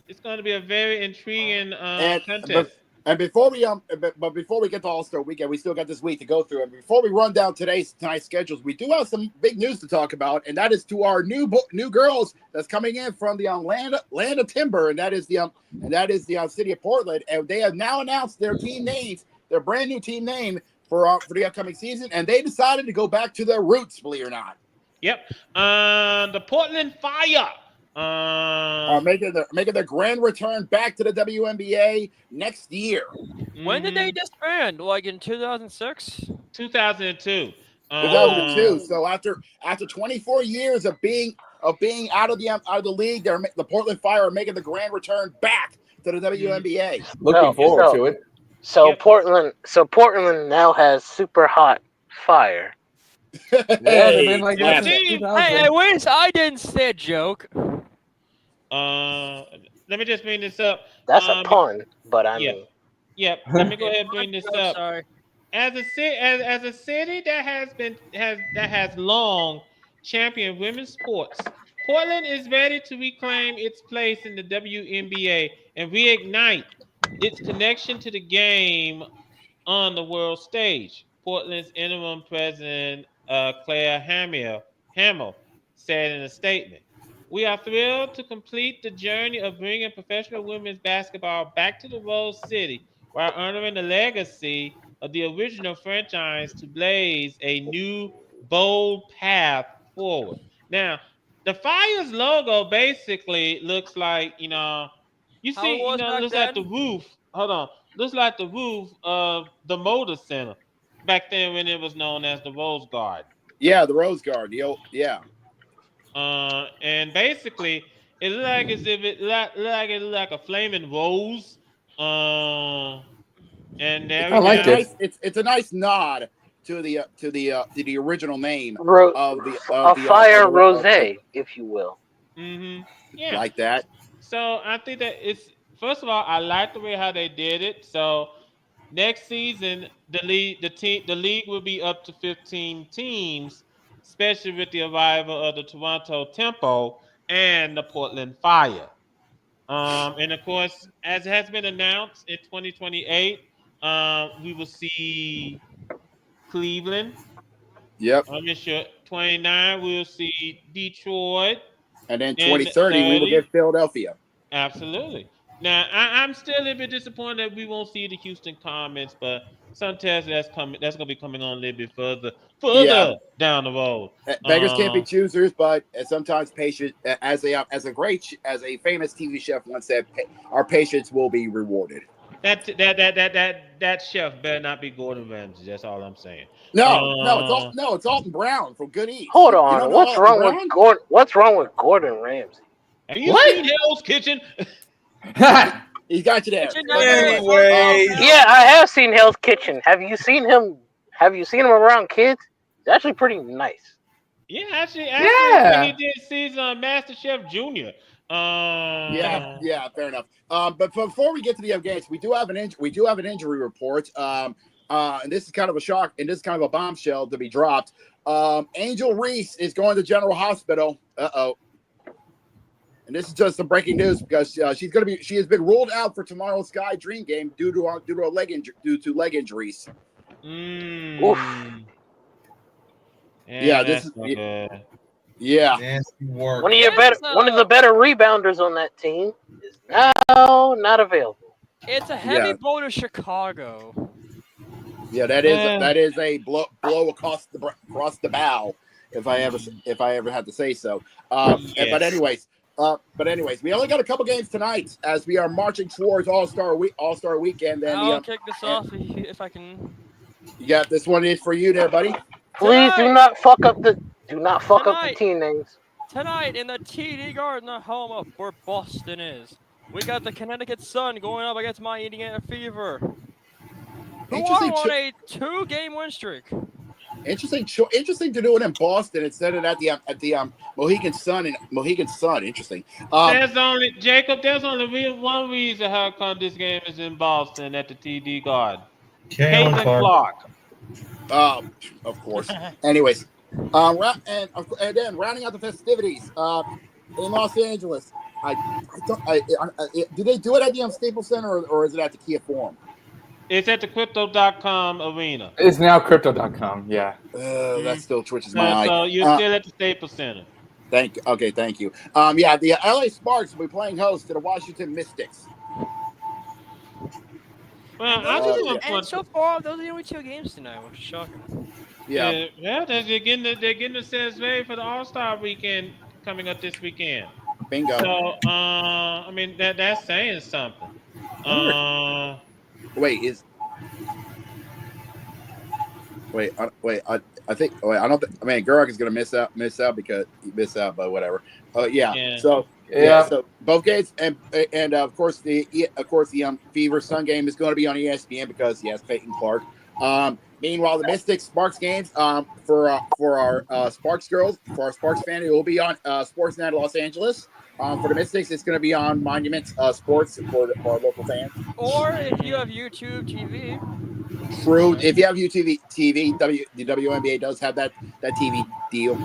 it's going to be a very intriguing And contest. before we get to All-Star Weekend, we still got this week to go through. And before we run down tonight's schedules, we do have some big news to talk about, and that is to our new girls that's coming in from the Land of Timber, and that is the city of Portland, and they have now announced their team names, their brand new team name for the upcoming season, and they decided to go back to their roots, believe it or not. Yep. The Portland Fire. Making their grand return back to the WNBA next year. When did they disband? Like in 2006? 2002. 2002. So after 24 years of being out of the league, the Portland Fire are making the grand return back to the WNBA. Looking forward to it. So Yep. Portland now has super hot fire. Yeah, they've been like yeah. that since Hey, 2000. at least I didn't say a joke. Let me just bring this up. That's a pun, but I yeah. mean, Yep. Let me go ahead and bring this I'm up. sorry. As a city that has long championed women's sports, Portland is ready to reclaim its place in the WNBA and reignite its connection to the game on the world stage. Portland's interim president, Claire Hamill, said in a statement, "We are thrilled to complete the journey of bringing professional women's basketball back to the Rose City while honoring the legacy of the original franchise to blaze a new, bold path forward. Now, the Fire's logo basically looks like, you How it see, was back looks like the then? roof. Hold on. Looks like the roof of the Motor Center back then when it was known as the Rose Garden. Yeah, the Rose Guard. Yeah. And basically, it looked like as if it looked like a flaming rose. And there It's, I we it's a liked have. it. nice. It's a nice nod to the original name Ro- of the a fire rose, of if you will. Yeah. like that. So I think that it's first of all, I like the way how they did it. So next season, the league will be up to 15 teams, especially with the arrival of the Toronto Tempo and the Portland Fire. And of course, as has been announced in 2028, we will see Cleveland. Yep. I'm not sure. 29, we'll see Detroit, And then and 2030, we will 30, get Philadelphia. absolutely. Now, I'm still a little bit disappointed that we won't see the Houston Comets, but sometimes that's coming. That's going to be coming on a little bit Yeah. further down the road. Beggars can't be choosers, but sometimes patience, as a famous TV chef once said, our patience will be rewarded. That chef better not be Gordon Ramsay. That's all I'm saying. It's Alton Brown from Good Eats. Hold You don't on, know Alton Brown? What's wrong with Gordon Ramsay? Have you What? seen Hell's Kitchen? He's got you there. Kitchen But Anyways. Yeah, I have seen Hell's Kitchen. Have you seen him? Have you seen him around kids? It's actually pretty nice. Yeah, actually, Yeah. he did season Master Chef Junior. yeah, fair enough. But before we get to the games, we do have an injury report. And this is kind of a shock, and this is kind of a bombshell to be dropped. Angel Reese is going to General Hospital. And this is just some breaking news because she has been ruled out for tomorrow's Sky Dream game due to leg injuries. Oof. Yeah, this is yeah. Nasty work. One of the better rebounders on that team is now not available. It's a heavy Yeah. blow to Chicago. Yeah, that is a blow across the bow, if I ever had to say so. Yes. But anyways, we only got a couple games tonight as we are marching towards All-Star Weekend. And I'll kick this off if I can. you got this one in for you there, buddy. Please do not fuck up the team names. Tonight in the TD Garden, the home of where Boston is, we got the Connecticut Sun going up against my Indiana Fever, who are on a 2-game win streak. Interesting to do it in Boston instead of at the Mohegan Sun. Interesting. There's only one reason how come this game is in Boston at the TD Garden. Caitlin Clark. Of course. Anyways, and then rounding out the festivities in Los Angeles. Do they do it at the Staples Center or is it at the Kia Forum? It's at the Crypto.com arena. It's now Crypto.com. Yeah. That still twitches my eye. So you're still at the Staples Center. Thank you. Yeah, the LA Sparks will be playing host to the Washington Mystics. Well, I just want And so far, those are the only 2 games tonight, which is shocking. Yeah. They're getting themselves ready for the All-Star weekend coming up this weekend. Bingo. So I mean that's saying something. I think. I don't. I mean, Guruk is going to miss out because he missed out, but whatever. Yeah. So So both games, and of course the Fever Sun game is going to be on ESPN because he has Peyton Clark. Meanwhile, the Mystics Sparks games for our Sparks girls, for our Sparks fan, it will be on Sportsnet Los Angeles. For the Mystics, it's going to be on Monument Sports for our local fans. Or if you have YouTube TV. True. If you have YouTube TV, the WNBA does have that TV deal.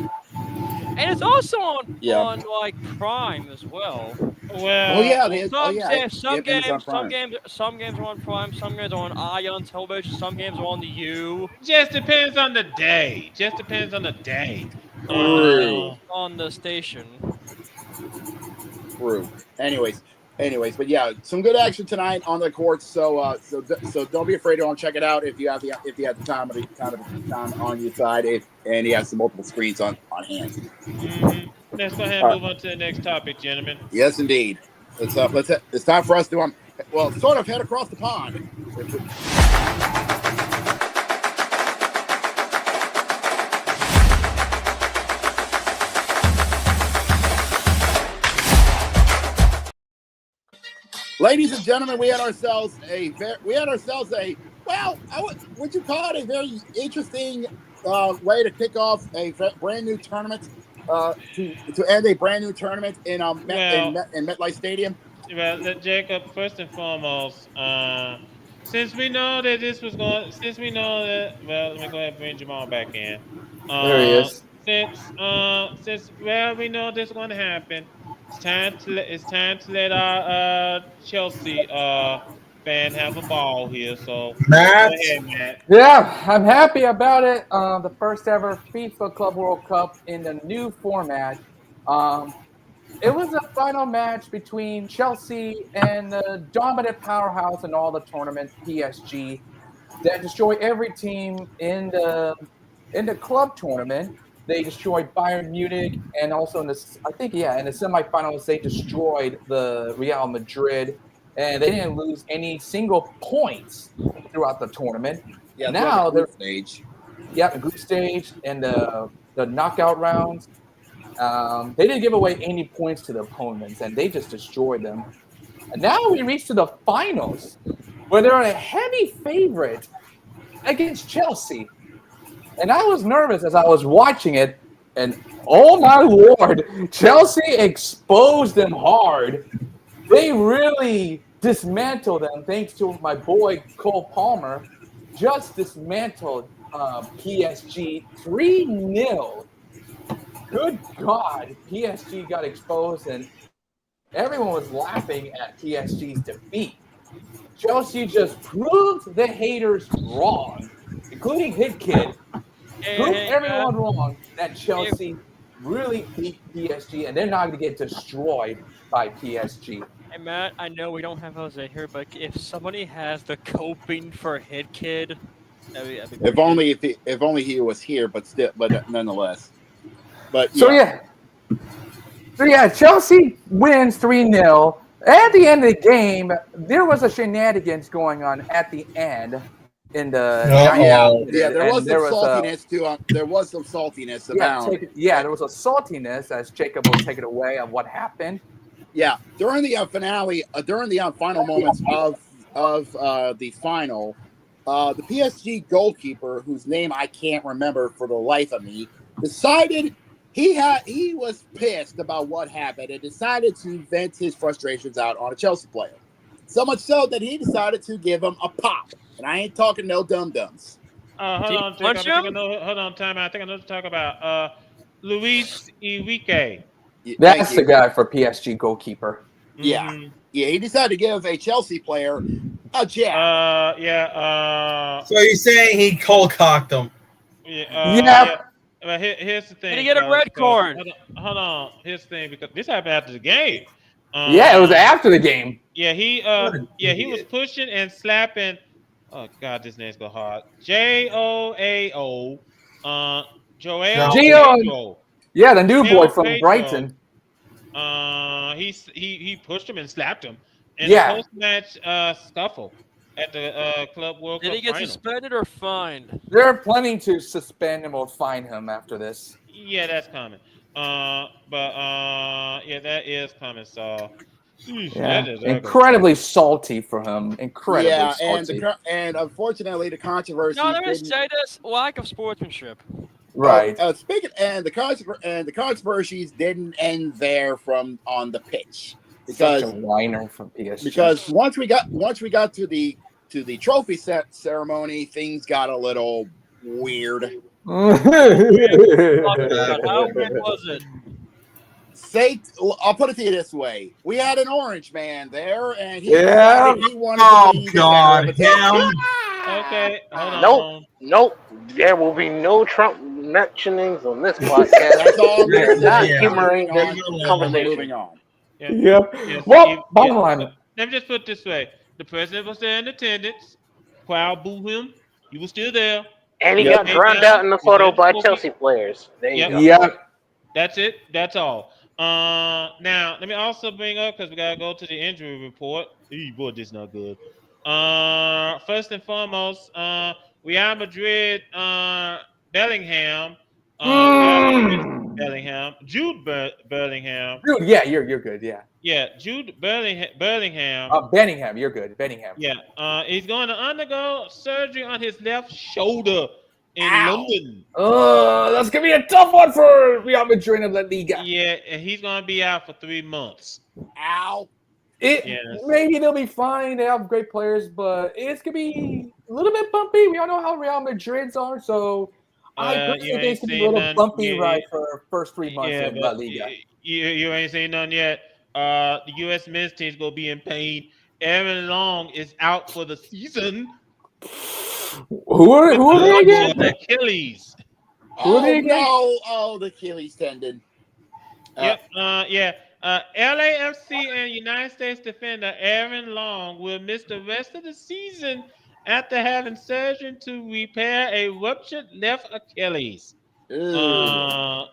And it's also on like Prime as well. Well, some games are on Prime, some games are on Ion Television, some games are on the U. Just depends on the day. On the station. True. Anyways, anyways, but yeah, some good action tonight on the courts. So don't be afraid to check it out if you have the time on your side. And he has some multiple screens on hand. Mm-hmm. Let's go ahead and move on to the next topic, gentlemen. Yes, indeed. It's time for us to sort of head across the pond. Ladies and gentlemen, we had ourselves a would you call it a very interesting way to kick off a brand new tournament to end a brand new tournament in MetLife Stadium. Well, Jacob, first and foremost, since we know that well, let me go ahead and bring Jamal back in. There he is. Since we know this is going to happen, it's time to let our Chelsea fan have a ball here. So Matt. go ahead, Matt. Yeah, I'm happy about it. The first ever FIFA Club World Cup in the new format. It was a final match between Chelsea and the dominant powerhouse in all the tournaments, PSG, that destroyed every team in the club tournament. They destroyed Bayern Munich, and also in the semifinals they destroyed the Real Madrid, and they didn't lose any single points throughout the tournament. Yeah, now they're stage. Yeah, the group stage and the knockout rounds. They didn't give away any points to the opponents, and they just destroyed them. And now we reach to the finals, where they're a heavy favorite against Chelsea. And I was nervous as I was watching it, and oh my lord, Chelsea exposed them hard. They really dismantled them, thanks to my boy Cole Palmer. Just dismantled PSG 3-0. Good God, PSG got exposed, and everyone was laughing at PSG's defeat. Chelsea just proved the haters wrong, including Hit Kid. Proved everyone wrong that Chelsea really beat PSG, and they're not going to get destroyed by PSG. Hey Matt, I know we don't have Jose here, but if somebody has the coping for Hit Kid, that'd be if only he was here, but nonetheless. But Chelsea wins 3-0. At the end of the game, there was a shenanigans going on at the end. In the there was some saltiness too. There was some saltiness about. There was a saltiness, as Jacob will take it away, of what happened. Yeah, during the finale, during the final moments of the final, the PSG goalkeeper, whose name I can't remember for the life of me, decided he was pissed about what happened and decided to vent his frustrations out on a Chelsea player. So much so that he decided to give him a pop. And I ain't talking no dum-dums. Hold on, Jacob. Hold on, time. I think I know to talk about Luis Enrique. That's the guy for PSG goalkeeper. Yeah. Mm-hmm. Yeah, he decided to give a Chelsea player a jab. So you're saying he cold-cocked him? Yeah. But here's the thing. Did he get a red card? Hold on. Here's the thing, because this happened after the game. It was after the game. Yeah, he was pushing and slapping. Oh God, this name's go hard. Joao. Joao. Yeah, the new boy from Brighton. He pushed him and slapped him in the post-match scuffle at the Club World Cup. Did he get suspended or fined? They're planning to suspend him or fine him after this. Yeah, that's coming. That is coming. So, that is incredibly salty for him. Incredibly salty. And unfortunately, the controversy. No, let me say this: lack of sportsmanship. Right. The controversies didn't end there on the pitch because such a whiner from PSG. Because once we got to the trophy set ceremony, things got a little weird. How weird was it? I'll put it to you this way: we had an orange man there, and he wanted to be God, okay, hold on. Nope. There will be no Trump mentionings on this podcast. That's all. Not humoring this conversation. Moving on. Yeah. Yep. Yes, Well, bottom line. Let me just put it this way: the president was there in attendance. Crowd booed him. He was still there. And he He got came drowned out down. in the He was photo in the by pulpit. Chelsea players. There you Yep. go. Yep. That's it. That's all. Now let me also bring up because we gotta go to the injury report. Boy, this not good. First and foremost, Real Madrid, Bellingham, Bellingham, Bellingham. Dude, yeah, you're good. Yeah. Yeah, Bellingham. Benningham, you're good. Benningham. Yeah, he's going to undergo surgery on his left shoulder in Ow. London. Oh, that's gonna be a tough one for Real Madrid and La Liga. Yeah, and he's going to be out for 3 months. Ow. Yes. Maybe they'll be fine. They have great players, but it's gonna be a little bit bumpy. We all know how Real Madrid's are, so I personally think it's gonna be a little bumpy ride for first 3 months in La Liga. You ain't seen none yet. The U.S. men's team's gonna be in pain. Aaron Long is out for the season. Who are they again? Achilles. Who are they again? No! Oh, the Achilles tendon. Yep. LAFC and United States defender Aaron Long will miss the rest of the season after having surgery to repair a ruptured left Achilles. And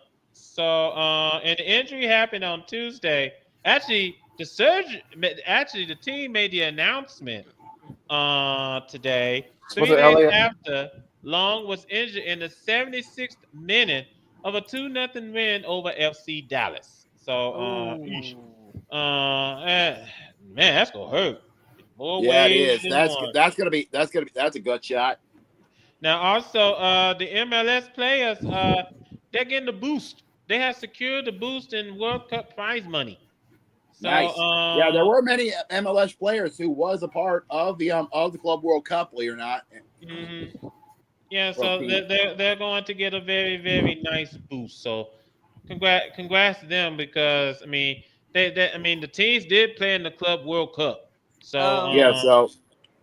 the injury happened on Tuesday. Actually, the team made the announcement today. 3 days after Long was injured in the 76th minute of a 2-0 win over FC Dallas. So, man, that's gonna hurt. Yeah, it is. That's a good shot. Now, also, the MLS players, they're getting the boost. They have secured the boost in World Cup prize money. So, Nice. Yeah, there were many MLS players who was a part of the Club World Cup, believe it or not. Mm-hmm. Yeah, so they're going to get a very, very nice boost. So, congrats to them because I mean the teams did play in the Club World Cup. So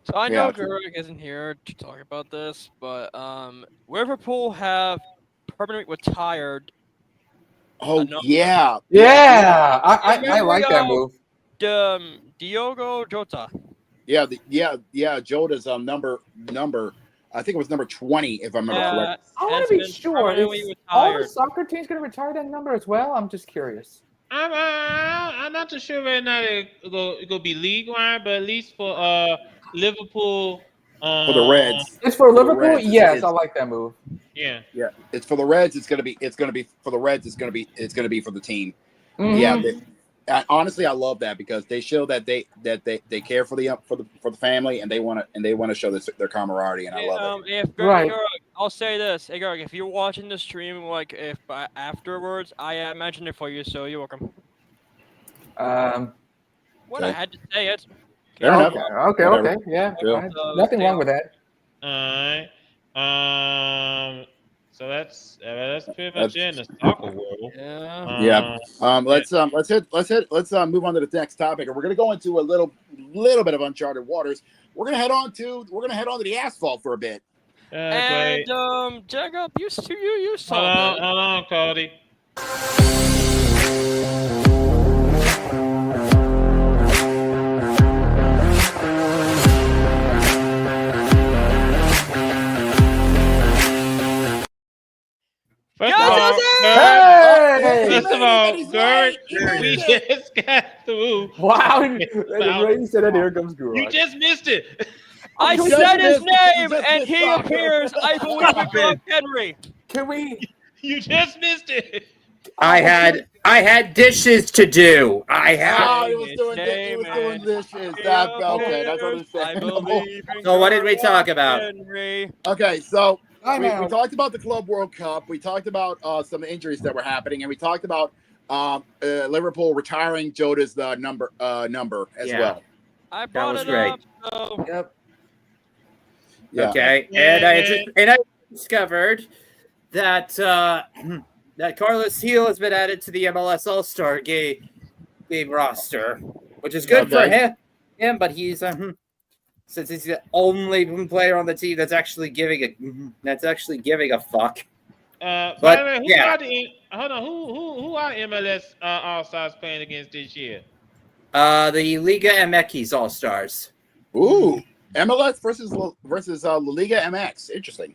So I know Gerg isn't here to talk about this, but Liverpool have permanently retired. Oh yeah. I like that move. Diogo Jota. Jota's number. I think it was number 20, if I remember correctly. I want to be sure. Is all the soccer teams going to retire that number as well? I'm just curious. I'm not too sure whether or not it's gonna be league wide, but at least for Liverpool. For the Reds. It's for Liverpool. Yes, I like that move. Yeah. It's for the Reds. It's gonna be for the Reds. It's gonna be for the team. Mm-hmm. Yeah. Honestly, I love that because they show that they care for the family and they want to show their camaraderie, and I love it. Gerg, I'll say this, hey Gerg, if you're watching the stream, like if afterwards, I mentioned it for you, so you're welcome. What I had to say it. Okay. Yeah. Nothing wrong with that. All right. So that's pretty much it in the soccer world. Yeah. Let's move on to the next topic, and we're gonna go into a little bit of uncharted waters. We're gonna head on to the asphalt for a bit. And Jacob, you saw Hold on, Cody. First of all, Gerg, we just got through. Wow. You said that, here comes Guru. You just missed it. I said his name, and he appears. I believe in Doug Henry. Can we? You just missed it. I had dishes to do. He was doing dishes. Okay, that's understandable. So what did we talk about? Okay, so we talked about the Club World Cup. We talked about some injuries that were happening, and we talked about Liverpool retiring Jota's number as well. I brought it great. up. So. Yep. Yeah. Okay, and I discovered that that Carlos Heel has been added to the MLS All-Star game roster, which is good for him. But he's since he's the only player on the team that's actually giving a fuck. By But, the way, who yeah. are the hold on? Who are MLS All Stars playing against this year? The Liga MX All Stars. Ooh, MLS versus La Liga MX. Interesting.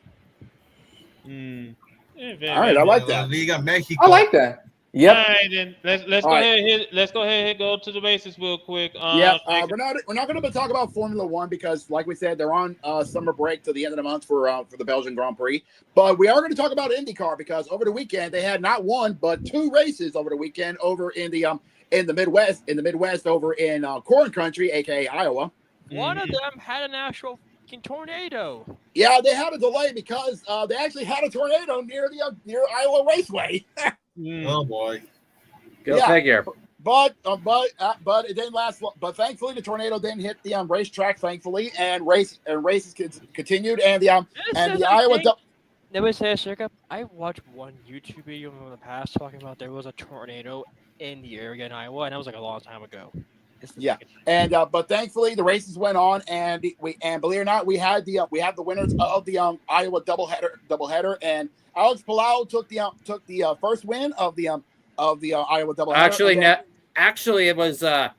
Yeah, All right, I like La that. Liga Mexico. I like that. All Yep. right, then let's All go right. ahead and let's go ahead and go to the races real quick. Yeah, we're not going to talk about Formula One because, like we said, they're on summer break to the end of the month for the Belgian Grand Prix. But we are going to talk about IndyCar because over the weekend they had not one but two races over the weekend over in the Midwest over in Corn Country, aka Iowa. One of them had an actual fucking tornado. Yeah, they had a delay because they actually had a tornado near Iowa Raceway. Oh boy. Go Yeah. figure. But it didn't last long. But thankfully, the tornado didn't hit the racetrack. Thankfully, and races continued, and the Iowa. Let me say, Jacob, I watched one YouTube video in the past talking about there was a tornado in the area in Iowa, and that was like a long time ago. Yeah, and but thankfully the races went on, and believe it or not, we had the winners of the Iowa doubleheader, and Alex Palau took the first win of the Iowa doubleheader. Actually, it was it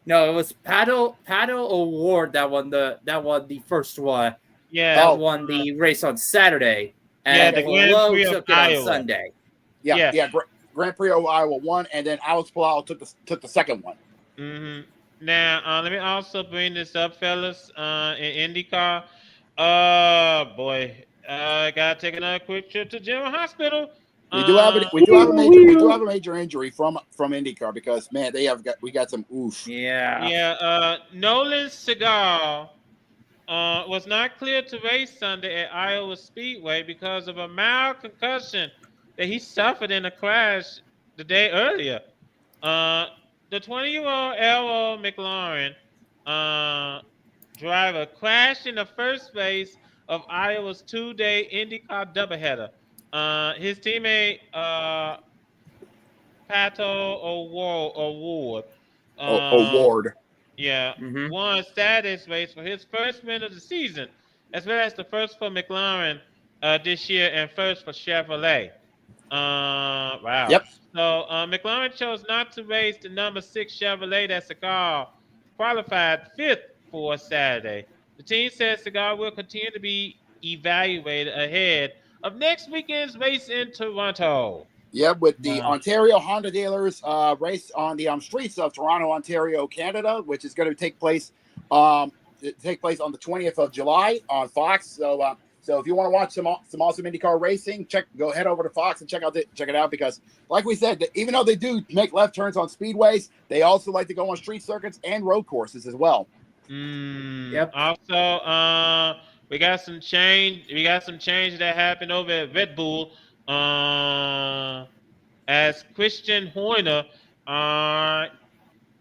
was Paddle Award that won the first one. Yeah, that won the race on Saturday, and the Grand Prix took of it Iowa on Sunday. Yeah. Grand Prix of Iowa won, and then Alex Palau took the second one. Mm-hmm. Now, let me also bring this up, fellas. In IndyCar, boy, I gotta take another quick trip to General Hospital. We do have a major injury from IndyCar because man, we got some oof. Yeah. Nolan Segal was not cleared to race Sunday at Iowa Speedway because of a mild concussion that he suffered in a crash the day earlier. The 20-year-old Errol McLaren driver crashed in the first race of Iowa's two-day IndyCar doubleheader. His teammate Pato O'Ward won Saturday's race for his first win of the season, as well as the first for McLaren this year and first for Chevrolet. Wow. Yep. So McLaren chose not to race the number 6 Chevrolet that Segal qualified 5th for Saturday. The team says Segal will continue to be evaluated ahead of next weekend's race in Toronto. Yeah, with the Ontario Honda dealers race on the streets of Toronto, Ontario, Canada, which is going to take place on the 20th of July on Fox. So if you want to watch some awesome IndyCar racing, go head over to Fox and check it out because, like we said, even though they do make left turns on speedways, they also like to go on street circuits and road courses as well. Yep. Also, we got some change. We got some change that happened over at Red Bull. As Christian Horner,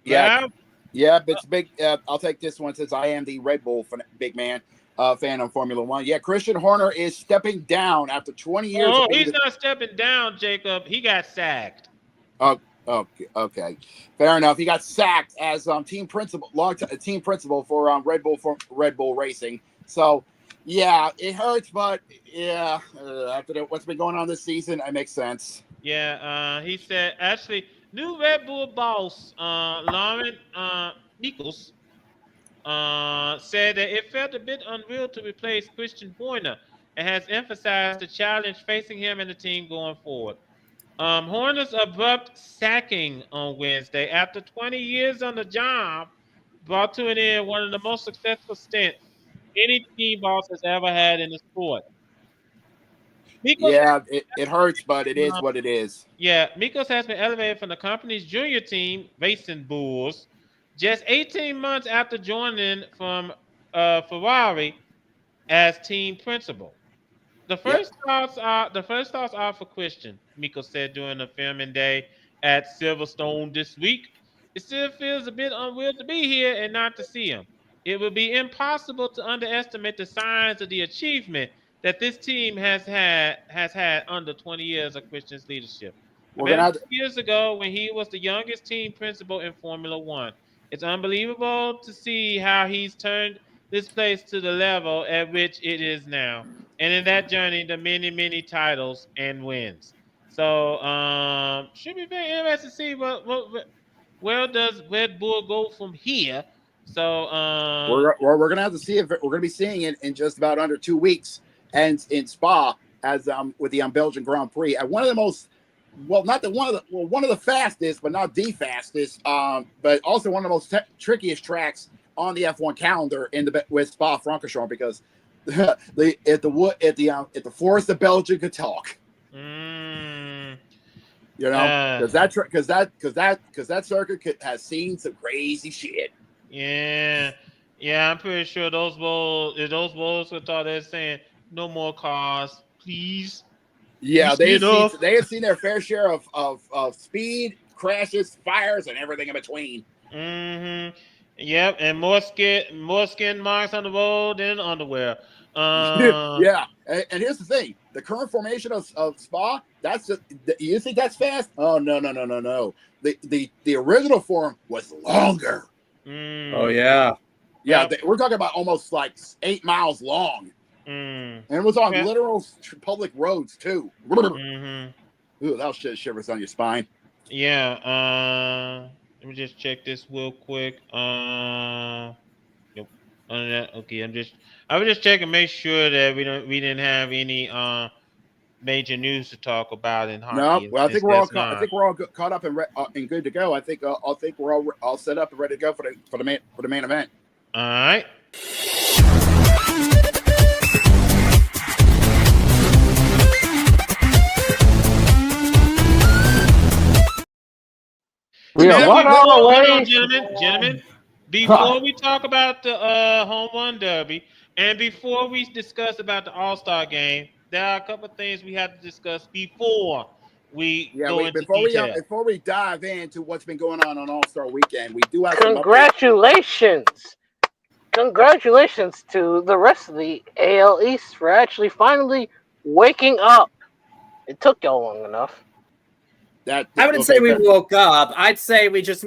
it's big. I'll take this one since I am the Red Bull big man fan of Formula One. Yeah, Christian Horner is stepping down after 20 years. Oh, he's not stepping down, Jacob. He got sacked. Oh, okay, fair enough. He got sacked as team principal for Red Bull Racing. So. Yeah, it hurts, but yeah, after what's been going on this season, it makes sense. Yeah, he said, actually, new Red Bull boss, Lauren Nichols, said that it felt a bit unreal to replace Christian Horner and has emphasized the challenge facing him and the team going forward. Horner's abrupt sacking on Wednesday after 20 years on the job brought to an end one of the most successful stints any team boss has ever had in the sport. It hurts, but it is what it is. Yeah, Mikos has been elevated from the company's junior team, Racing Bulls, just 18 months after joining from Ferrari as team principal. The first thoughts are for Christian, Mikos said during the filming day at Silverstone this week. It still feels a bit unreal to be here and not to see him. It would be impossible to underestimate the signs of the achievement that this team has had under 20 years of Christian's leadership. Years ago, when he was the youngest team principal in Formula One, it's unbelievable to see how he's turned this place to the level at which it is now. And in that journey, the many titles and wins. So should be very interesting to see where does Red Bull go from here. So we're gonna have to see if we're gonna be seeing it in just about under 2 weeks, and in Spa as with the Belgian Grand Prix at one of the most not the one of the fastest, but not the fastest, but also one of the most trickiest tracks on the F1 calendar with Spa Francorchamps, because if the Forest of Belgium could talk. You know, because that circuit has seen some crazy shit. Yeah, I'm pretty sure those bulls would thought they're saying no more cars, please. Yeah, they have seen their fair share of speed, crashes, fires, and everything in between. Mm-hmm. Yep, and more skin marks on the road than underwear. Yeah, and here's the thing: the current formation of Spa. You think that's fast? Oh no. The original form was longer. Oh yeah. Yeah, we're talking about almost like 8 miles long. And it was on literal public roads too. Ooh, that'll shivers on your spine. Yeah. Let me just check this real quick. Nope. Okay. I was just checking, make sure that we didn't have any major news to talk about in hockey. No, well, I think we're all caught up and good to go. I think we're all set up and ready to go for the main event. All right. We are 1 hour away. Gentlemen, before we talk about the Home Run Derby, and before we discuss about the All-Star game, there are a couple of things we have to discuss before we go into detail. Before we dive into what's been going on All-Star Weekend, we do have congratulations to the rest of the AL East for actually finally waking up. It took y'all long enough. I wouldn't say we woke up. I'd say we just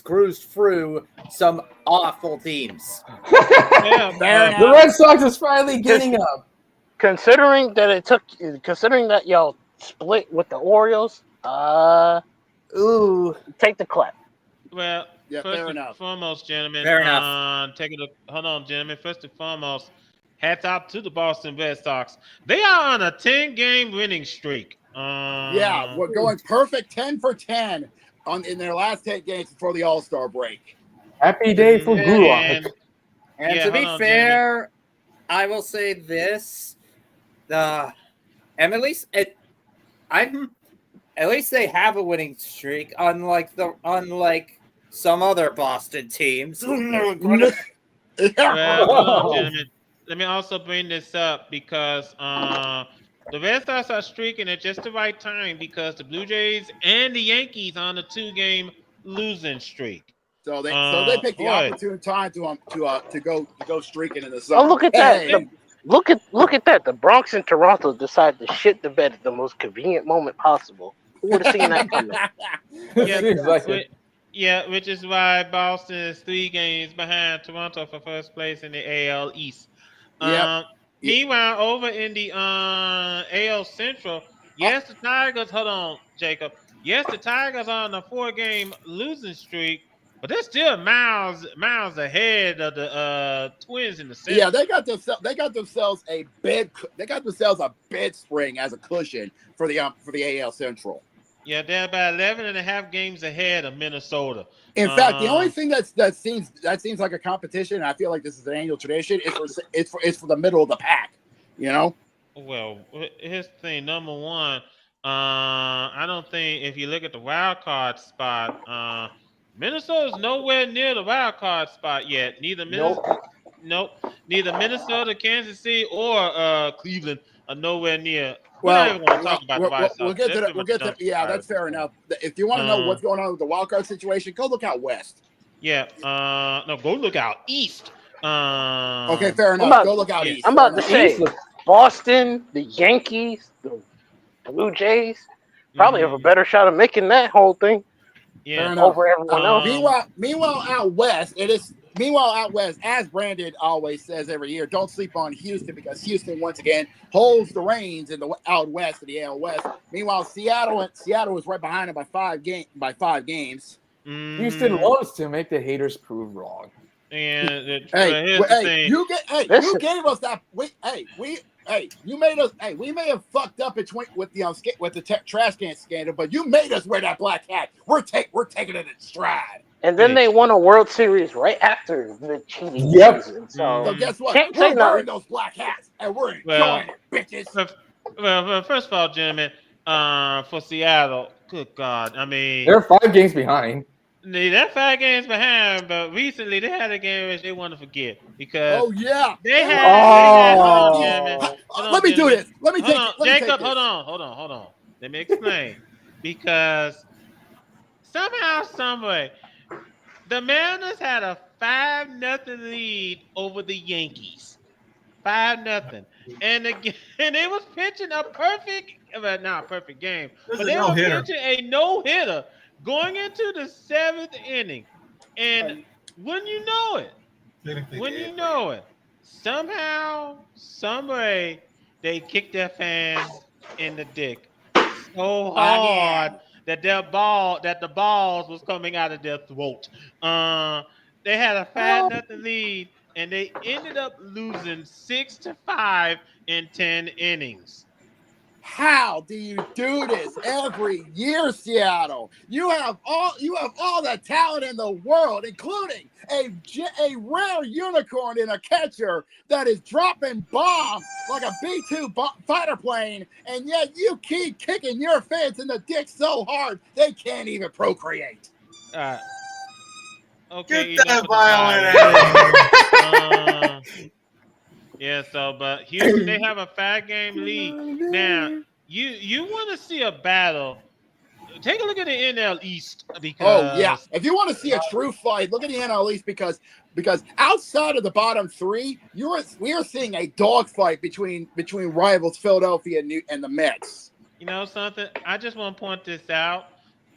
cruised through some awful teams. The Red Sox is finally getting up. Considering that y'all split with the Orioles, take the clap. Well, yeah, first and foremost, gentlemen. Fair enough. Take a look. Hold on, gentlemen. First and foremost, hats off to the Boston Red Sox. They are on a 10-game winning streak. We're going perfect 10 for 10 in their last 10 games before the All-Star break. Happy day for Gulak. And to be fair, I will say this: and at least they have a winning streak, unlike some other Boston teams. Well, gentlemen, let me also bring this up because the Red Sox are streaking at just the right time because the Blue Jays and the Yankees on a 2-game losing streak. So they picked the opportune time to go streaking in the summer. Oh, look at that! Look at that! The Bronx and Toronto decided to shit the bed at the most convenient moment possible. Who would have seen that coming? Which is why Boston is 3 games behind Toronto for first place in the AL East. Meanwhile, over in the AL Central, the Tigers. Hold on, Jacob. Yes, the Tigers are on a 4-game losing streak, but they're still miles ahead of the Twins in the Central. Yeah, they got themselves a bed spring as a cushion for the AL Central. Yeah, they're about 11.5 games ahead of Minnesota. In fact, the only thing that seems like a competition, and I feel like this is an annual tradition, is for the middle of the pack. You know. Well, here's the thing. Number one, I don't think if you look at the wild card spot, Minnesota's nowhere near the wild card spot yet. Neither Minnesota, Kansas City, or Cleveland are nowhere near. We'll get to that. Yeah, that's fair enough. If you want to know what's going on with the wild card situation, go look out west. Yeah. No, go look out east. Okay, fair enough. Go look out east. I'm about to say Boston, the Yankees, the Blue Jays probably have a better shot of making that whole thing over everyone else. Meanwhile, out west, it is Meanwhile, out west, as Brandon always says every year, don't sleep on Houston because Houston once again holds the reins in the out west of the AL West. Meanwhile, Seattle was right behind them by five games. Houston loves to make the haters prove wrong. And Here's the thing. You gave us that. We made us. Hey, we may have fucked up with the trash can scandal, but you made us wear that black hat. We're taking it in stride. And then they won a World Series right after the cheating season. So guess what? Can't We're say wearing those black hats, and we're enjoying it, bitches. Well, first of all, gentlemen, for Seattle, good God, I mean, they're 5 games behind. They're 5 games behind, but recently they had a game which they want to forget because they had. Let me do this. Let me take it. Jacob, hold on. Let me explain. Because somehow, someway, the Mariners had a 5-0 lead over the Yankees. 5-0, and they was pitching a perfect, well, not a perfect game, but they were pitching a no-hitter going into the 7th inning, and when you know it, somehow, someway, they kicked their fans in the dick so hard that the balls was coming out of their throat. They had a 5-0 lead, and they ended up losing 6-5 in 10 innings. How do you do this every year, Seattle? You have all the talent in the world, including a rare unicorn in a catcher that is dropping bombs like a B-2 fighter plane, and yet you keep kicking your fans in the dick so hard they can't even procreate. Okay, get that violin. Yeah, but Houston, they have a 5-game lead. Now, you want to see a battle, take a look at the NL East because if you want to see a true fight, look at the NL East because outside of the bottom 3, we are seeing a dogfight between rivals Philadelphia and the Mets. You know something? I just want to point this out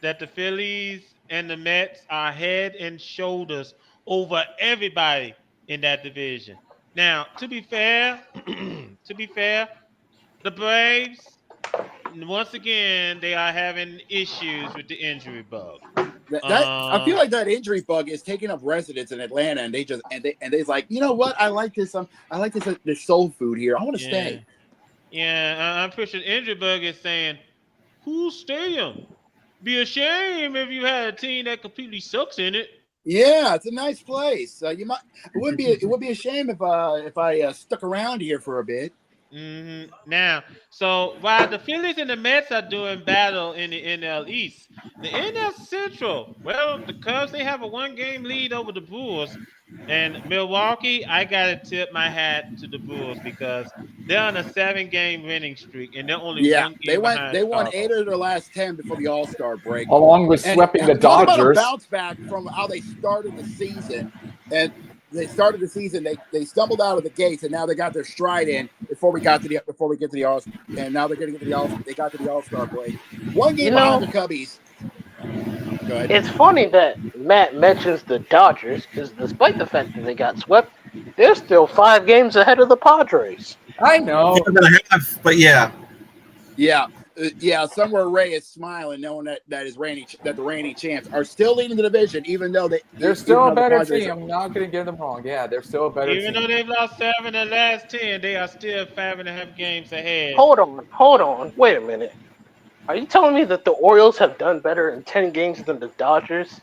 that the Phillies and the Mets are head and shoulders over everybody in that division. Now, to be fair, the Braves, once again, they are having issues with the injury bug. I feel like that injury bug is taking up residence in Atlanta, and they're like, you know what? I like this. This soul food here. I want to stay. Yeah, I'm pretty sure the injury bug is saying, "Who's staying? Be a shame if you had a team that completely sucks in it." Yeah, it's a nice place. It would be a shame if I stuck around here for a bit. Mm-hmm. Now, so while the Phillies and the Mets are doing battle in the NL East, the NL Central, well, the Cubs, they have a 1-game lead over the Brewers. And Milwaukee, I got to tip my hat to the Brewers because they're on a 7-game winning streak, and they're only 1 game behind. They won 8 of their last 10 before the All-Star break. Along with sweeping the Dodgers. Talk about a bounce back from how they started the season. And they started the season, they stumbled out of the gates, and now they got their stride in before we get to the All-Star. And now they're going to get to the All-Star. They got to the All-Star break. 1 game behind the Cubbies. Go ahead. It's funny that Matt mentions the Dodgers because despite the fact that they got swept, they're still 5 games ahead of the Padres. I know. But yeah. Somewhere Ray is smiling, knowing that the reigning champs are still leading the division, even though they're still a better team. I'm not going to get them wrong. Yeah, they're still a better team. Even though they've lost 7 of the last 10, they are still 5.5 games ahead. Hold on. Wait a minute. Are you telling me that the Orioles have done better in 10 games than the Dodgers?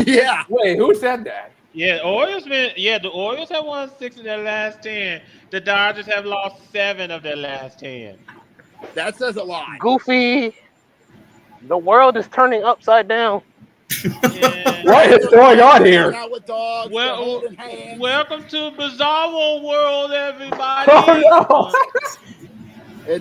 Yeah. Wait, who said that? Yeah, the Orioles have won 6 of their last 10. The Dodgers have lost 7 of their last 10. That says a lot. Goofy. The world is turning upside down. Yeah. What is going on here? With dogs, Welcome to Bizarro World, everybody. Oh, no.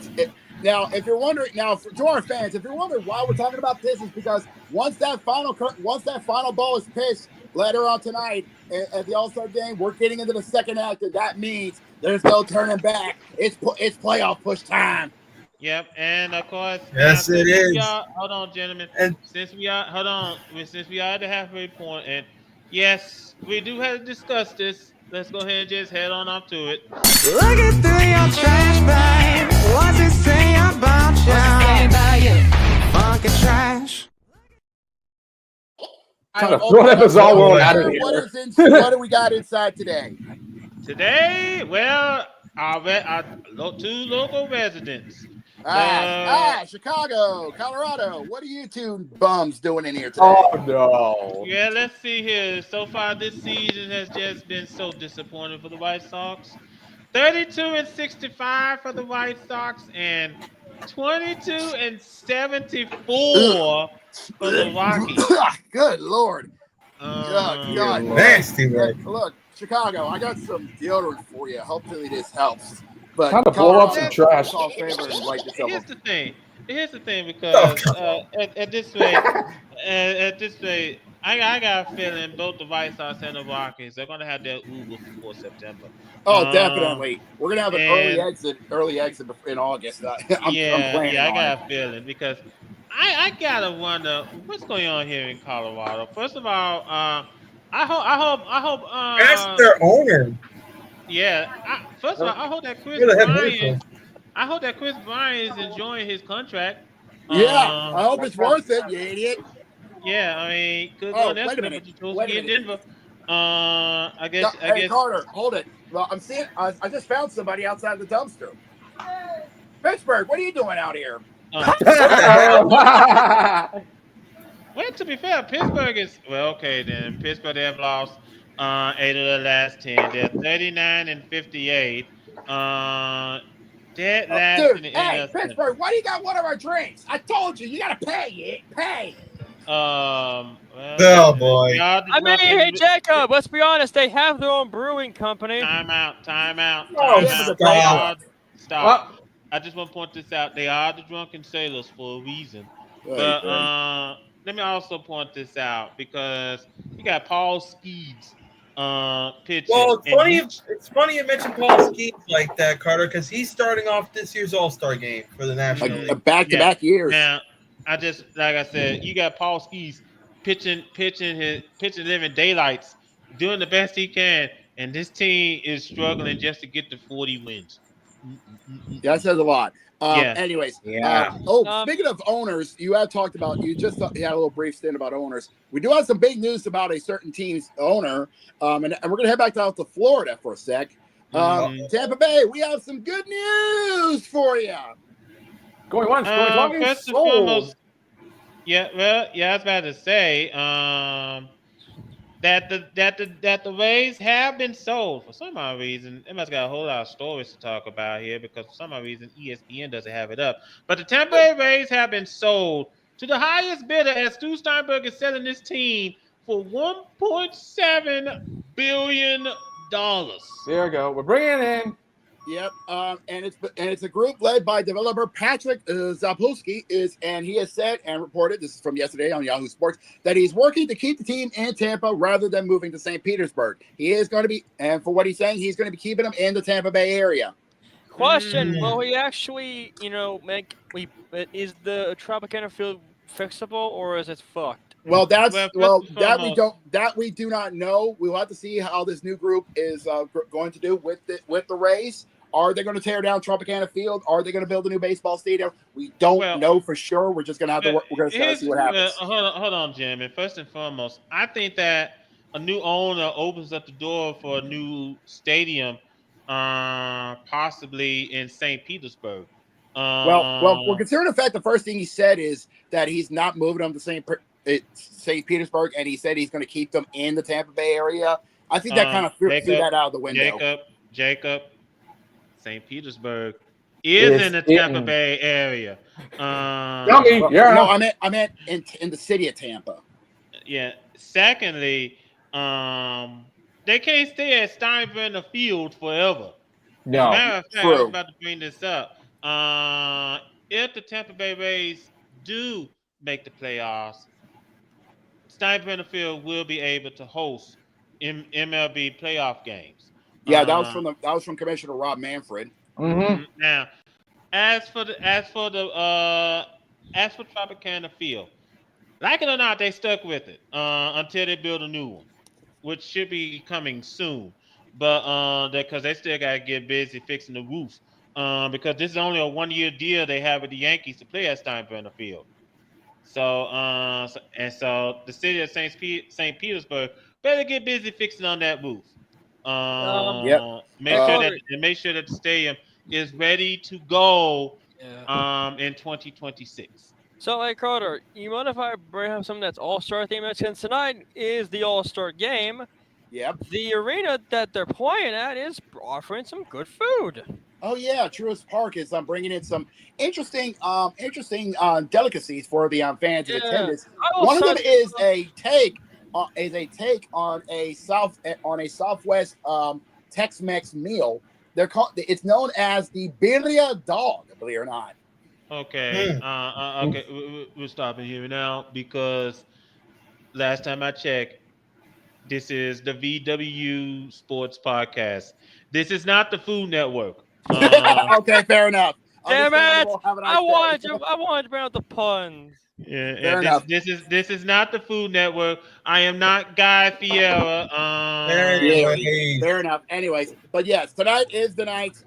Now, if you're wondering, to our fans, if you're wondering why we're talking about this, is because once that final ball is pitched later on tonight at the All-Star game, we're getting into the second act, and that means there's no turning back. It's playoff push time. Yep, and of course, yes, it is. Hold on, gentlemen. Since we are at the halfway point, and Yes, we do have to discuss this. Let's go ahead and just head on up to it. Looking through your trash bag, what's it say about you? Funky trash. Trying to Oh, throw that bizarre what world is- out of what do we got inside today? Today, well, two local residents. Chicago, Colorado. What are you two bums doing in here today? Oh no! Yeah, let's see here. So far, this season has just been so disappointing for the White Sox. 32-65 for the White Sox and 22-74 for the Rockies. Good Lord. God. Nasty, Yeah, right? look, Chicago, I got some deodorant for you. Hopefully this helps. But Time to blow up some Colorado, trash. call favor and wipe yourself Here's up. the thing. Here's the thing, Oh, because come on. at this rate, I got a feeling both the White Sox and the Rockies they're gonna have their Ubers before September. Oh, Um, definitely. We're gonna have an early and exit in August. I'm yeah, planning I on got it. a feeling because I gotta wonder what's going on here in Colorado. First of all, I hope Ask their owner. yeah. First of all, I hope that Chris Where the heck is Bryant. it? I hope that Chris Bryant is enjoying his contract. Yeah, I hope it's worth it, you idiot. Yeah, I mean, could go Oh, in wait a elsewhere, minute. but you're supposed to Wait a be in minute. Denver. I guess. Hey, Carter, hold it. Well, I'm seeing. I just found somebody outside the dumpster. Pittsburgh, what are you doing out here? Well, to be fair, Pittsburgh is okay. Then Pittsburgh they have lost 8 of their last 10. They're 39-58. Dead last in Dude, the hey, NL Central. Pittsburgh, why do you got one of our drinks? I told you, you gotta pay it. Pay. Well, Oh, boy. y'all the I mean, drunken- hey Jacob, let's be honest. They have their own brewing company. Time out. Oh, Stop. Stop. I just want to point this out. They are the drunken sailors for a reason. Right, But right. let me also point this out because you got Paul Skeets pitching. Well, and it's funny you mentioned Paul Skeens like that, Carter, because he's starting off this year's All-Star game for the National League. Back-to-back years. Now, I just like I said, you got Paul Skeets pitching living daylights, doing the best he can, and this team is struggling just to get to 40 wins. That says a lot. Yeah. Anyways, Yeah. speaking of owners, you had talked about you had a little brief stint about owners. We do have some big news about a certain team's owner, and we're gonna head back out to Florida for a sec. Tampa Bay, we have some good news for you. Going once, going twice. First and Sold. foremost, I was about to say that the Rays have been sold for some odd reason. They must got a whole lot of stories to talk about here because for some odd reason ESPN doesn't have it up. But the Tampa Bay Rays have been sold to the highest bidder, as Stu Steinberg is selling this team for $1.7 billion. There we go. We're bringing it in. Yep, and it's a group led by developer Patrick Zapolsky and he has said and reported, this is from yesterday on Yahoo Sports, that he's working to keep the team in Tampa rather than moving to St. Petersburg. He is going to be, and for what he's saying, he's going to be keeping them in the Tampa Bay area. Question: will he actually, is the Tropicana field fixable or is it fucked? Well, Well, we do not know. We'll have to see how this new group is going to do with the Rays. Are they going to tear down Tropicana Field? Are they going to build a new baseball stadium? We don't know for sure. We're just going to have to work. We're going to see what happens. Hold on, Jimmy. First and foremost, I think that a new owner opens up the door for a new stadium, possibly in St. Petersburg. Well, considering the fact the first thing he said is that he's not moving them to St. Petersburg, and he said he's going to keep them in the Tampa Bay area. I think that kind of threw that out of the window. Jacob, St. Petersburg is in the Tampa Bay area. No, I meant in the city of Tampa. Yeah. Secondly, they can't stay at Steinbrenner Field forever. No. As a matter of fact, I was about to bring this up. If the Tampa Bay Rays do make the playoffs, Steinbrenner Field will be able to host MLB playoff games. Yeah, that was from Commissioner Rob Manfred. Mm-hmm. Now, as for Tropicana Field, like it or not, they stuck with it until they build a new one. which should be coming soon. But because they still gotta get busy fixing the roof. Because this is only a 1-year deal they have with the Yankees to play at Steinbrenner Field. So the city of St. Petersburg better get busy fixing on that roof. Yep. Make sure that the stadium is ready to go Yeah. in 2026. So, hey, Carter, you mind if I bring up something that's All-Star themed? Since tonight is the All-Star game, Yep. the arena that they're playing at is offering some good food. Oh yeah, Truist Park is bringing in some interesting delicacies for the fans in attendance. One of them is a take on a Southwest Tex-Mex meal. It's known as the birria dog, believe it or not. Okay. Okay. We're stopping here now because last time I checked, this is the VWU Sports Podcast. This is not the Food Network. Okay, fair enough. Damn it! Have a nice I day. wanted to bring out the puns. Yeah, enough. this is not the Food Network. I am not Guy Fieri. Anyway. Fair enough. Anyways, but yes, tonight is the night.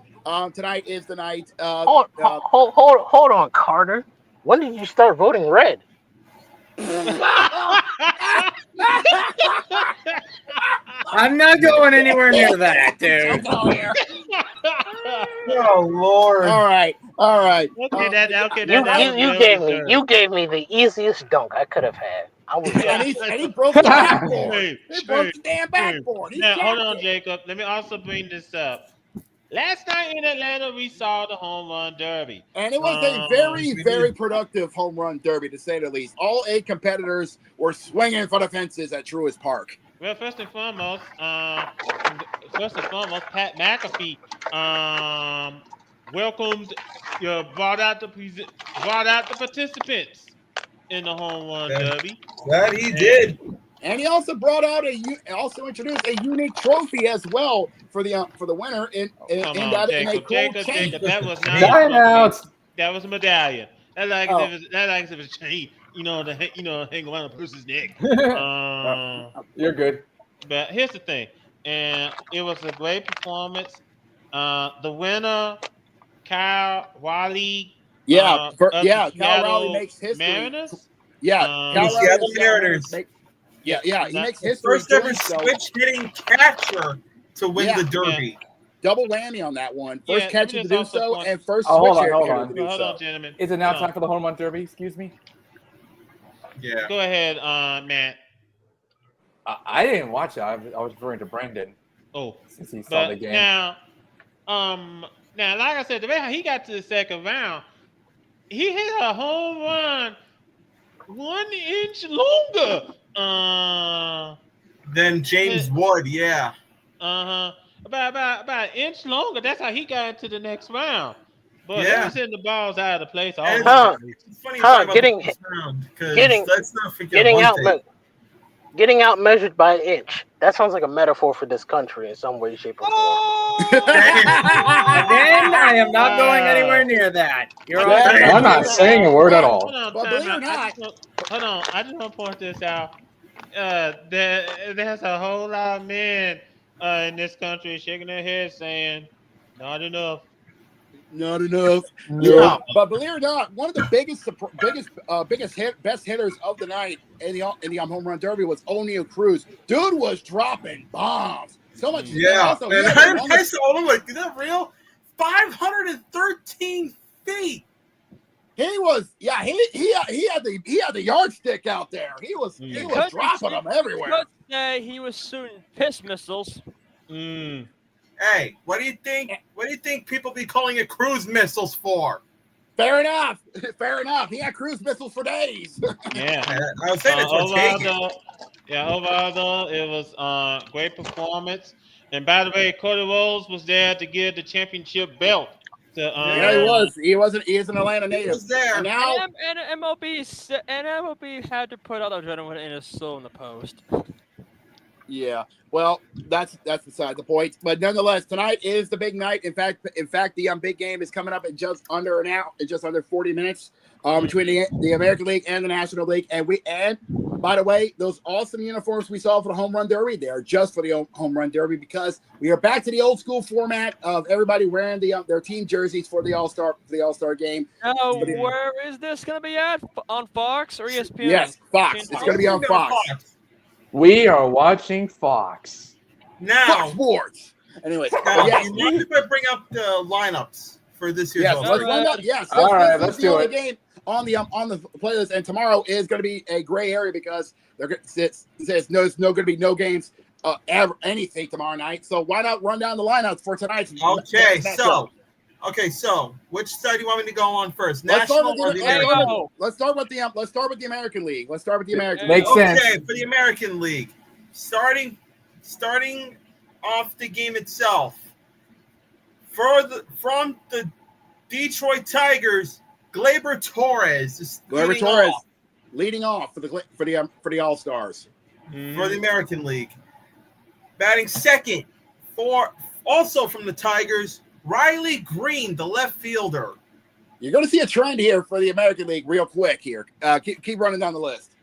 Tonight is the night. Hold on, Carter. When did you start voting red? I'm not going anywhere near that, dude. Oh Lord! All right. You gave me the easiest dunk I could have had. And he broke the backboard. He broke the damn backboard. Now, hold on, Jacob. Let me also bring this up. Last night in Atlanta, we saw the home run derby. And it was a very productive home run derby, to say the least. All 8 competitors were swinging for the fences at Truist Park. Well, first and foremost, Pat McAfee welcomed, brought out the participants in the home run derby. That he did. And he also introduced a unique trophy as well for the winner in a cool chain. That was not that was a medallion. That's like if it was a chain, hang around a person's neck. You're good. But here's the thing, and it was a great performance. The winner, Kyle Raleigh. Kyle Raleigh makes history. Mariners. Kyle Seattle Mariners. He makes history. First ever switch hitting catcher to win the derby. Yeah. Double whammy on that one. First catcher to do so, and first hold switch on. to do so. Hold on, gentlemen. Is it now time for the home run derby? Excuse me. Yeah. Go ahead, Matt. I didn't watch it. I was referring to Brandon. Oh, since he saw the game. Now, like I said, the way how he got to the second round, he hit a home run 1 inch longer. Than James Wood, yeah. About an inch longer. That's how he got into the next round. But he was hitting the balls out of the place. It's funny getting out measured by an inch. That sounds like a metaphor for this country in some way, shape, or form. Again, I am not going anywhere near that. I'm not saying a word at all. Hold on. I just want to point this out. There's a whole lot of men in this country shaking their heads saying, not enough. Not enough. Yeah, but believe it or not, one of the best hitters of the night in the home run derby was O'Neal Cruz. Dude was dropping bombs. So much. Yeah. I saw him like, is that real? 513 feet. He was, he had the yardstick out there. He was dropping them everywhere. He was shooting piss missiles. Hey, what do you think? What do you think people be calling it cruise missiles for? Fair enough. He had cruise missiles for days. Yeah. I was saying it's overall, though, it was great performance. And by the way, Cody Rhodes was there to give the championship belt. Yeah, he was. He is an Atlanta native. He was there. And MLB had to put other gentlemen in a slow in the post. Yeah. Well, that's beside the point. But nonetheless, tonight is the big night. In fact, the big game is coming up in just under an hour, in just under 40 minutes, between the American League and the National League. And By the way, those awesome uniforms we saw for the home run derby, they are just for the home run derby because we are back to the old school format of everybody wearing their team jerseys for the All-Star game. Now, where is this going to be at? On Fox or ESPN? Yes, Fox. It's going to be on Fox. We are watching Fox. Now, Fox Sports. Anyways, yes. You need to bring up the lineups for this year's All-Star. All right, let's do it. Game on the playlist, and tomorrow is going to be a gray area because there's not going to be no games ever anything tomorrow night. So why not run down the lineups for tonight's? Okay, so which side do you want me to go on first? Let's start with the American? Let's start with the American League. Let's start with the American League. Makes sense. Okay, for the American League, starting off the game itself, from the Detroit Tigers, Gleyber Torres is leading off for the All-Stars for the American League. Batting second also from the Tigers, Riley Green, the left fielder. You're going to see a trend here for the American League real quick here. Keep running down the list.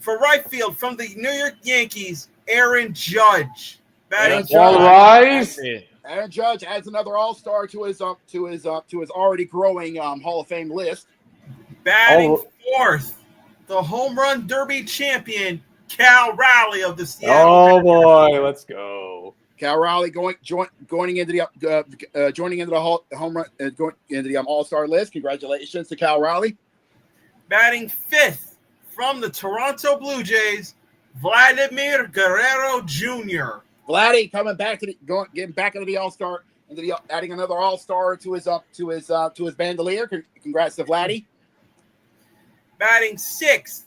For right field, from the New York Yankees, Aaron Judge. Aaron Judge adds another All-Star to his already growing Hall of Fame list. Batting fourth, the home run derby champion, Cal Raleigh of the Seattle. Oh boy, let's go. Cal Raleigh joining into the All-Star list. Congratulations to Cal Raleigh. Batting fifth from the Toronto Blue Jays, Vladimir Guerrero Jr. Vladdy coming back getting back into the All-Star, adding another All-Star to his bandolier. Congrats to Vladdy. Batting sixth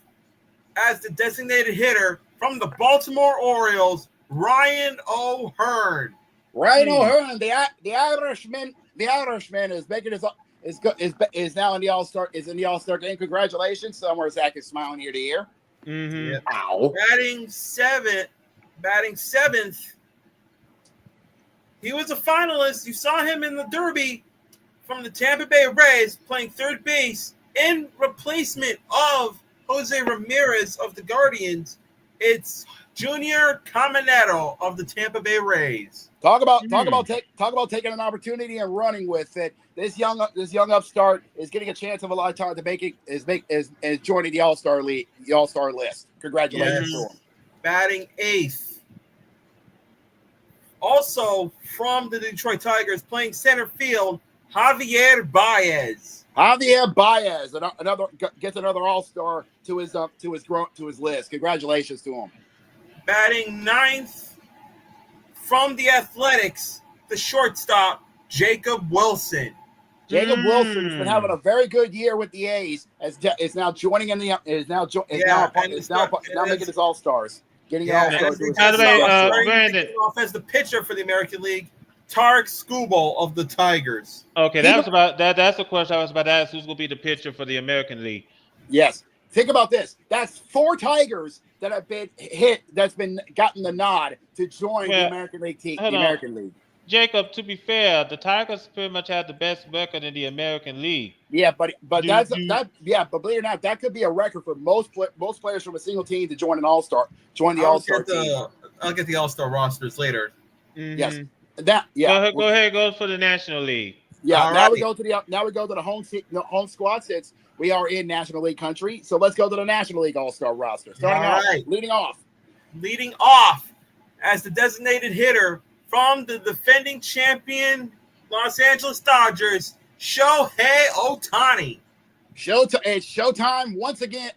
as the designated hitter from the Baltimore Orioles, Ryan O'Hearn. O'Hearn, the Irishman is making is now in the All-Star in the All-Star game. Congratulations! Somewhere Zach is smiling ear to ear. Mm-hmm. Ow. Batting seventh. He was a finalist. You saw him in the Derby from the Tampa Bay Rays playing third base in replacement of Jose Ramirez of the Guardians. It's Junior Caminero of the Tampa Bay Rays. Talk about taking an opportunity and running with it. This young upstart is getting a chance of a lifetime to make it is joining the All-Star league, the All-Star list. Congratulations to him. Batting eighth. Also from the Detroit Tigers, playing center field, Javier Baez. Another gets another All-Star to his list. Congratulations to him. Batting ninth from the Athletics, the shortstop, Jacob Wilson. Jacob Wilson has been having a very good year with the A's. Is now joining in the is now making his All-Stars. Getting an All-Star. By the way, Brandon, off as the pitcher for the American League, Tarek Skubal of the Tigers. Okay, that's the question I was about to ask. Who's going to be the pitcher for the American League? Yes. Think about this. That's 4 Tigers that have been gotten the nod to join the American League team. The American League. Jacob, to be fair, the Tigers pretty much have the best record in the American League. Yeah, but believe it or not, that could be a record for most players from a single team to join an All-Star. Join the All-Star team. I'll get the All-Star rosters later. Mm-hmm. Yes. Go ahead. Go for the National League. Yeah. Now we go to the home squad since we are in National League country. So let's go to the National League All-Star roster. Leading off as the designated hitter from the defending champion Los Angeles Dodgers, Shohei Ohtani. It's showtime once again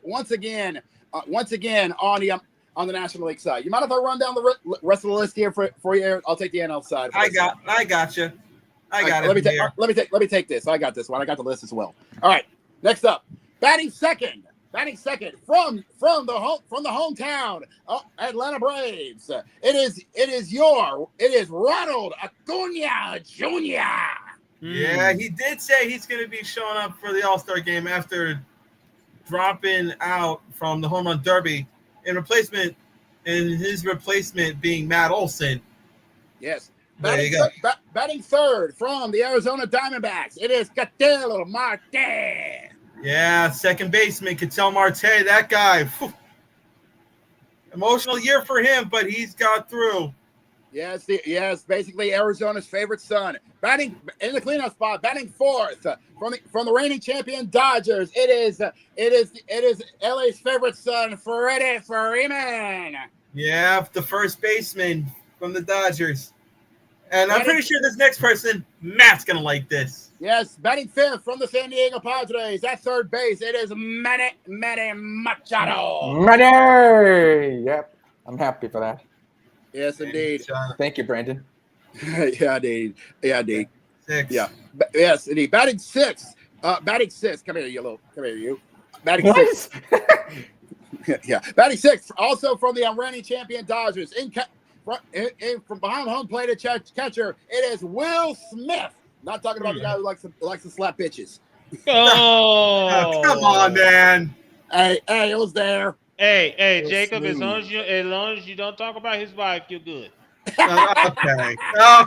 on the National League side. You mind if I run down the rest of the list here for you? I'll take the NL side. I got you. Let me take this. I got this one. I got the list as well. All right. Next up, batting second from the hometown Atlanta Braves. It is Ronald Acuna Jr. Yeah, he did say he's going to be showing up for the All-Star game after dropping out from the home run derby in his replacement being Matt Olson. Yes. Batting third from the Arizona Diamondbacks. It is Ketel Marte. Yeah, second baseman Ketel Marte. That guy, Emotional year for him, but he's got through. Yes, basically Arizona's favorite son. Batting in the cleanup spot, batting fourth from the reigning champion Dodgers. It is LA's favorite son, Freddie Freeman. Yeah, the first baseman from the Dodgers. And I'm pretty sure this next person, Matt's gonna like this. Yes, batting fifth from the San Diego Padres. At third base, it is Manny Machado. Ready! Yep, I'm happy for that. Yes, indeed. Thank you, Brandon. Yeah, indeed. Six. Yeah. Yes, indeed. Batting sixth. Batting sixth. Come here, you. Batting sixth. Yeah. Batting sixth. Also from the reigning champion Dodgers. From behind home plate catcher, it is Will Smith. Not talking about the guy who likes to slap bitches. Oh, come on, man. Hey, it was there. Hey, Jacob. As long as you don't talk about his wife, you're good. Okay. All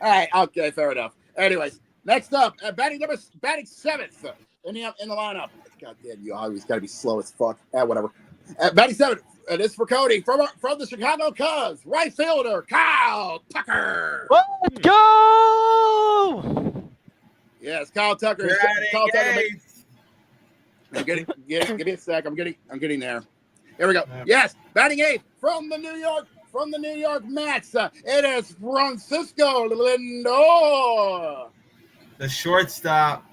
right. Okay. Fair enough. Anyways, next up, batting seventh in the lineup. God damn, you always got to be slow as fuck. Whatever. Batting seventh. This is for Cody from the Chicago Cubs. Right fielder Kyle Tucker. Let's go! Yes, Kyle Tucker. Give me a sec. I'm getting there. Here we go. Yes, batting eighth from the New York Mets. It is Francisco Lindor, the shortstop,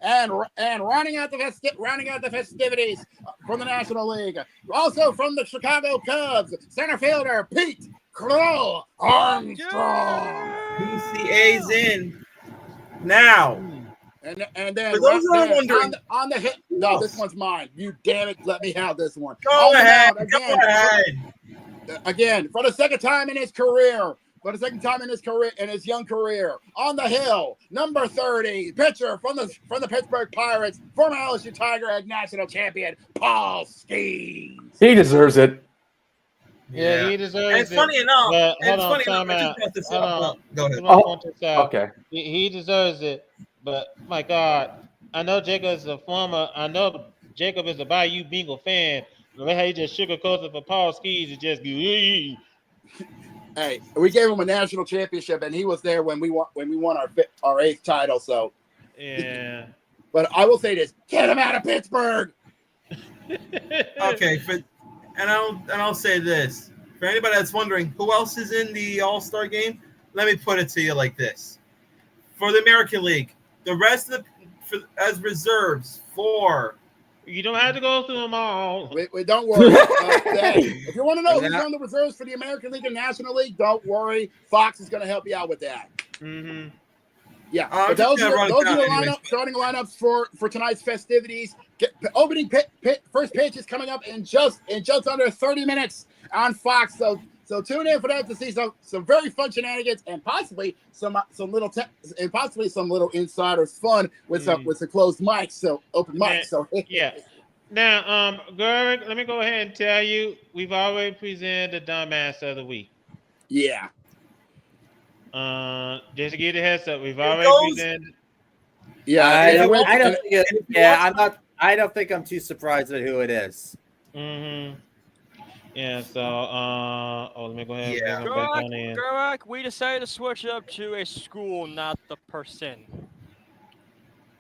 and rounding out the festivities from the National League. Also from the Chicago Cubs, center fielder Pete Crow Armstrong. PCA's in now. And then for those who are wondering, on the hit. No, this one's mine. You damn it! Let me have this one. Go ahead. Again, for the second time in his career. In his young career, on the hill, number 30, pitcher from the Pittsburgh Pirates, former LSU Tiger and national champion Paul Skeens. He deserves it. Yeah, he deserves it. It's funny enough. Go ahead. Okay. He deserves it. But my God, I know Jacob is a Bayou Bengal fan. But how he just sugarcoats it for Paul Skeens and just go. Hey, we gave him a national championship, and he was there when we won our eighth title. So, yeah. But I will say this: get him out of Pittsburgh. Okay, and I'll say this for anybody that's wondering who else is in the All-Star game. Let me put it to you like this: for the American League, the rest of as reserves for. You don't have to go through them all. Wait, don't worry. If you want to know who's on the reserves for the American League and National League, don't worry. Fox is going to help you out with that. Mm-hmm. Yeah, but those are the starting lineups for tonight's festivities. Opening first pitch is coming up in just under 30 minutes on Fox. So tune in for that to see some very fun shenanigans and possibly some little insiders fun with some closed mics, so open mics. So yeah. Now, Greg, let me go ahead and tell you, we've already presented the dumbass of the week. Yeah. Just to give you the heads up, we've already presented. Yeah, I don't think I'm too surprised at who it is. Mm-hmm. Yeah, so let me go ahead and go back on in. Correct. We decided to switch it up to a school, not the person.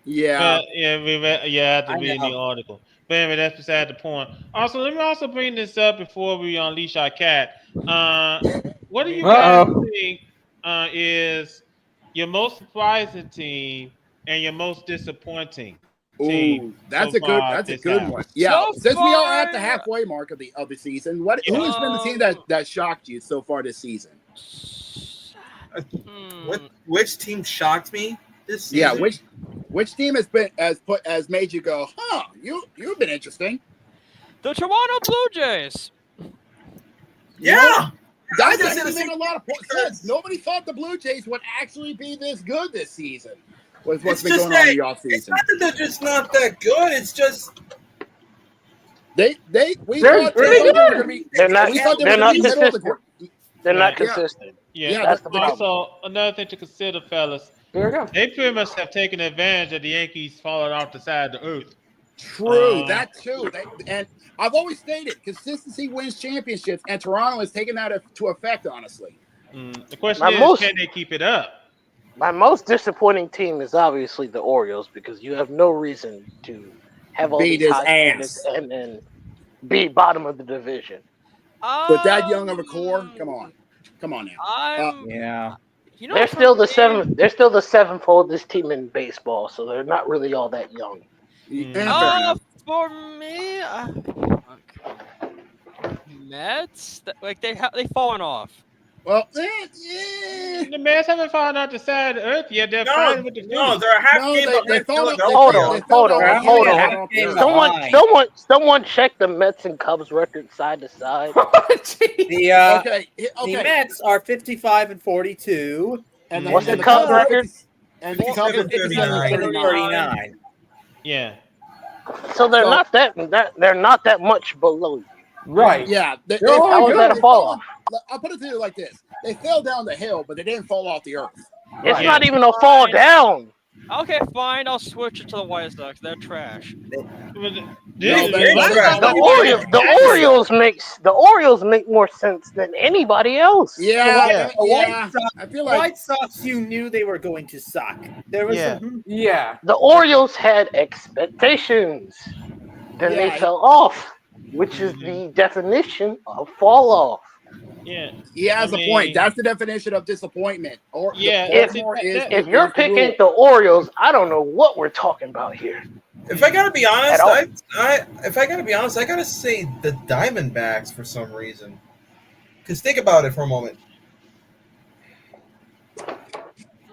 Yeah. I had to read the article. But anyway, that's beside the point. Also, let me also bring this up before we unleash our cat. What do you guys think is your most surprising team and your most disappointing team? That's a good one. Yeah, since we are at the halfway mark of the season, who has been the team that shocked you so far this season? Which team shocked me this season? Yeah, which team has made you go, huh? You've been interesting. The Toronto Blue Jays. Yeah. That doesn't make a lot of sense. Nobody thought the Blue Jays would actually be this good this season. What's been going on in the offseason? It's not that they're just not that good. It's just They're not consistent. Yeah, that's the problem. Also, another thing to consider, fellas. There we go. They pretty much have taken advantage of the Yankees falling off the side of the earth. True, that too. And I've always stated consistency wins championships, and Toronto has taken that to effect. Honestly, The question My is, most can they keep it up? my most disappointing team is obviously the Orioles because you have no reason to have all beat these his high standards ass. and then be bottom of the division. With that young of a core, come on now. I'm. Yeah. You know, They're for still the me, seventh. They're still the seventh oldest team in baseball, so they're not really all that young. Fair enough. For me, Mets, like they've fallen off. Well, The Mets haven't fallen out the side of the earth yet. They're No, fighting with the no, Phillies. they're a half no, game they behind fell down. Philadelphia. They fell down the hill. Hold and on, got up Game there. behind. Someone check the Mets and Cubs record side to side. The Okay, the okay. Mets are 55 and 42. And What's and the Cubs are record? 50 and the Cubs are 57 and 39. 39. Yeah. So they're So- not they're not that much below you. Right. Yeah, They're all How is that a they fall fell- off? I'll put it to you like this: they fell down the hill, but they didn't fall off the earth. It's Right. not even a fall down. Okay, fine. I'll switch it to the White Sox. They're trash. The Orioles make more sense than anybody else. Yeah. I feel like White Sox, you knew they were going to suck. There was Yeah. The Orioles had expectations. Then they Yeah. fell off, which is the definition of fall off. Yeah. he has I a point. mean- That's the definition of disappointment. Or Yeah, Baltimore If you're is the picking rule. the Orioles, I don't know what we're talking about here. If I gotta be honest, At all. I gotta say the Diamondbacks for some reason. Because think about it for a moment.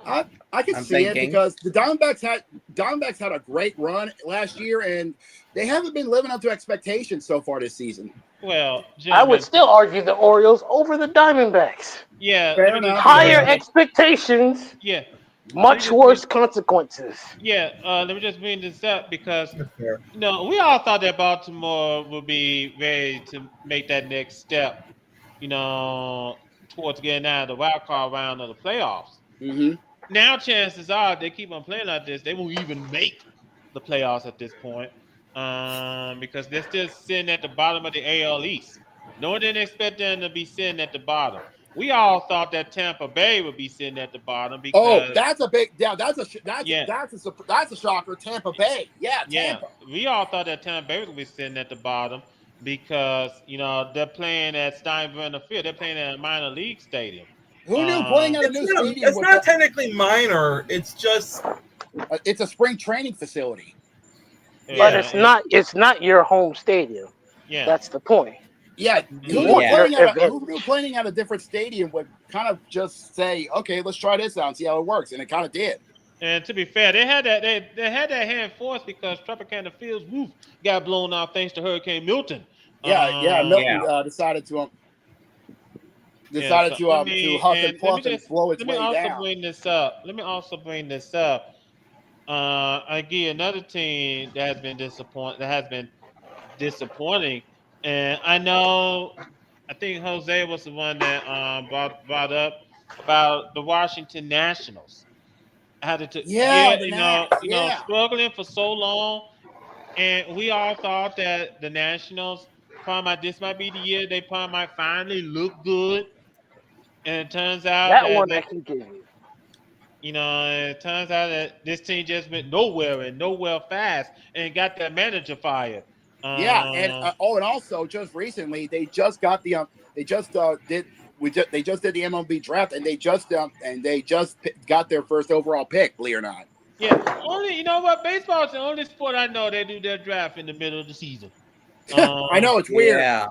I can I'm see it thinking. because the Diamondbacks had a great run last year, and they haven't been living up to expectations so far this season. Well, I gentlemen, would still argue the Orioles over the Diamondbacks. yeah. Fair let me enough. just- Higher expectations, Yeah. much worse consequences. Yeah, let me just bring this up because we all thought that Baltimore would be ready to make that next step, towards getting out of the wild card round of the playoffs. Mm-hmm. Now, chances are they keep on playing like this, they won't even make the playoffs at this point, because they're still sitting at the bottom of the AL East. No one didn't expect them to be sitting at the bottom. We all thought that Tampa Bay would be sitting at the bottom because That's a shocker. Tampa Bay, Tampa. we all thought that Tampa Bay would be sitting at the bottom because they're playing at Steinbrenner Field. They're playing at a minor league stadium. Who knew playing at a new stadium? It's not technically minor. It's just it's a spring training facility. But it's not your home stadium. Yeah, that's the point. Yeah, who knew playing at a different stadium would kind of just say, okay, let's try this out and see how it works, and it kind of did. And to be fair, they had that hand forced because Tropicana Fields roof got blown off thanks to Hurricane Milton. Milton decided to huff and puff and blow its way down. Let me also bring this up. I give you another team that has been disappointing, and I think Jose was the one that brought up about the Washington Nationals. Struggling for so long, and we all thought that the Nationals this might be the year they probably might finally look good, and it turns out I can give you. It turns out that this team just went nowhere fast and got their manager fired. And also just recently they just got the they just did the MLB draft and they just got their first overall pick, believe it or not. Yeah, baseball is the only sport I know they do their draft in the middle of the season. I know it's weird. Yeah.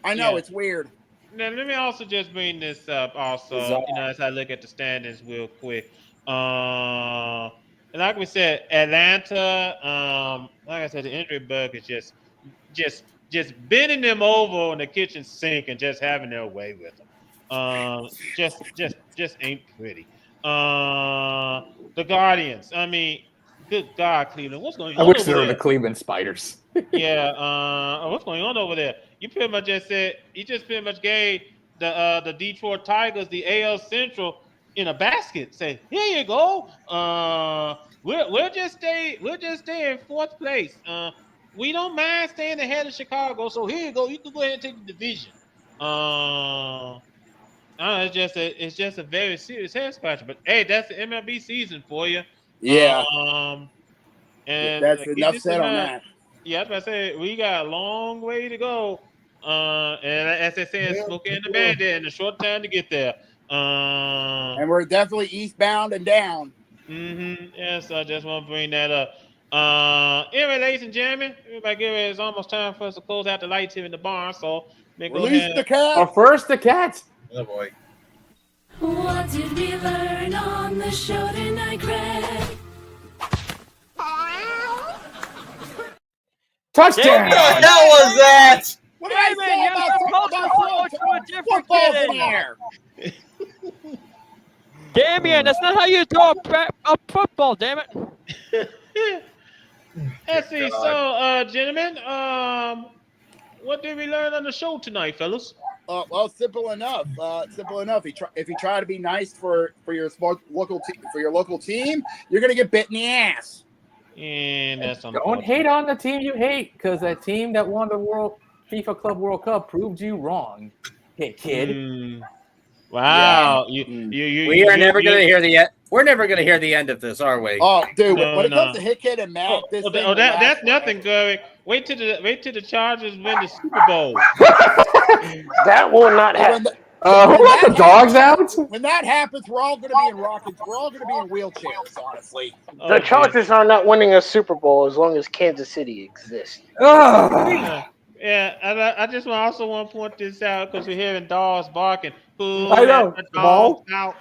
It's weird. Now, let me also just bring this up also, as I look at the standings real quick. And like we said, Atlanta, like I said, the injury bug is just bending them over on the kitchen sink and just having their way with them. Just ain't pretty. The Guardians, I mean, good God, Cleveland, what's going on? I wish over they were there? the Cleveland Spiders. What's going on over there? You pretty much just said gave the Detroit Tigers the AL Central in a basket. Say, here you go. We'll just stay in fourth place. we don't mind staying ahead of Chicago. So here you go. You can go ahead and take the division. It's just a very serious head scratcher. But hey, that's the MLB season for you. Yeah, And that's keep enough this in said on mind. that. Yeah, that's what I said. We got a long way to go. And as they say, smoking in the bandit and a short time to get there. And we're definitely eastbound and down. Yes, I just want to bring that up. Anyway, ladies and gentlemen, everybody get ready. It's almost time for us to close out the lights here in the barn. So let me go Release ahead. the cat. But first, the cats. Oh boy. What did we learn on the show tonight, Greg? Touchdown! What the hell was that? What did I Damon, say you're about supposed to go to a different footballs in game. there? Damien, that's not how you throw a football, damn it. Let's see. So, gentlemen, what did we learn on the show tonight, fellas? Well, simple enough. If you try to be nice for your local team, you're gonna get bit in the ass. And that's Don't hate on the team you hate, because that team that won the FIFA Club World Cup proved you wrong. Hey, kid. Wow. We are never going to hear the end. We're never going to hear the end of this, are we? Oh, dude! No, when it no. comes to Hit Kid and Mac, That's nothing, Gary. Wait till the Chargers win the Super Bowl. That will not happen. Who let the dogs out? When that happens, we're all going to be in rockets. We're all going to be in wheelchairs, honestly. The Chargers are not winning a Super Bowl as long as Kansas City exists. Yeah, I just also want to point this out because we're hearing dogs barking. I know. The dogs out.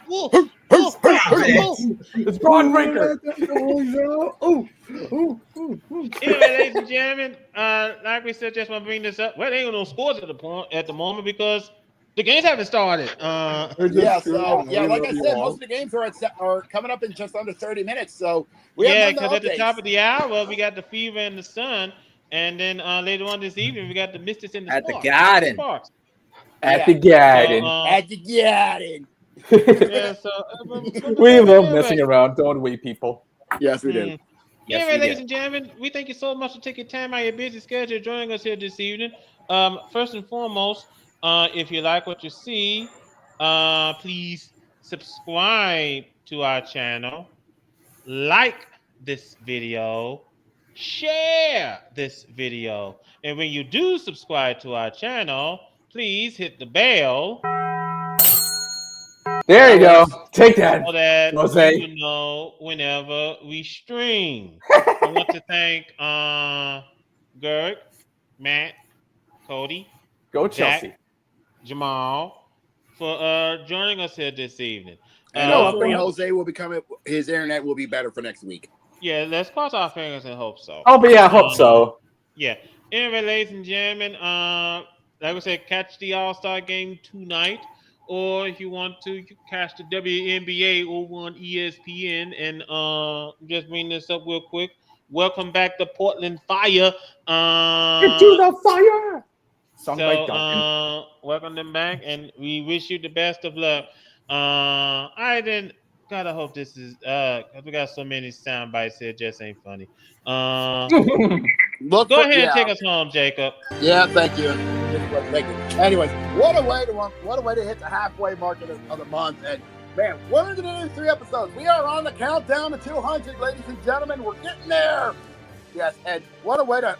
It's Broadbreaker. Anyway, ladies and gentlemen, like we said, just want to bring this up. Well, there ain't no scores at the moment because the games haven't started. Like I said, most of the games are coming up in just under 30 minutes. So because at the top of the hour we got the Fever and the Sun, and then later on this evening we got the Mystics and the At the Sparks. Garden. At the Garden. At the Garden. Yeah, so We love messing around, don't we, people? Yes, we do. Anyway, ladies and gentlemen, we thank you so much for taking time out of your busy schedule joining us here this evening. First and foremost, if you like what you see, please subscribe to our channel, like this video, share this video, and when you do subscribe to our channel, please hit the bell. There you go. Take that, So that Jose. you know whenever we stream. I want to thank Gerg, Matt, Cody, Go Jack, Chelsea. Jamal for joining us here this evening. And hopefully Jose will be coming. His internet will be better for next week. Yeah, let's cross our fingers and hope so. Oh, but yeah, I hope so. Yeah. Anyway, ladies and gentlemen, like I said, catch the All-Star game tonight. Or if you want to, you can catch the WNBA over on ESPN. And just bring this up real quick. Welcome back to Portland Fire. Into the fire. Song by Duncan. Welcome them back, and we wish you the best of luck. I didn't. God, I hope this is. We got so many sound bites here, just ain't funny. Go ahead and take us home, Jacob. Yeah, thank you. Thank you. Anyways, what a way to hit the halfway mark of the month. And man, 183 episodes. We are on the countdown to 200, ladies and gentlemen. We're getting there. Yes, and what a way to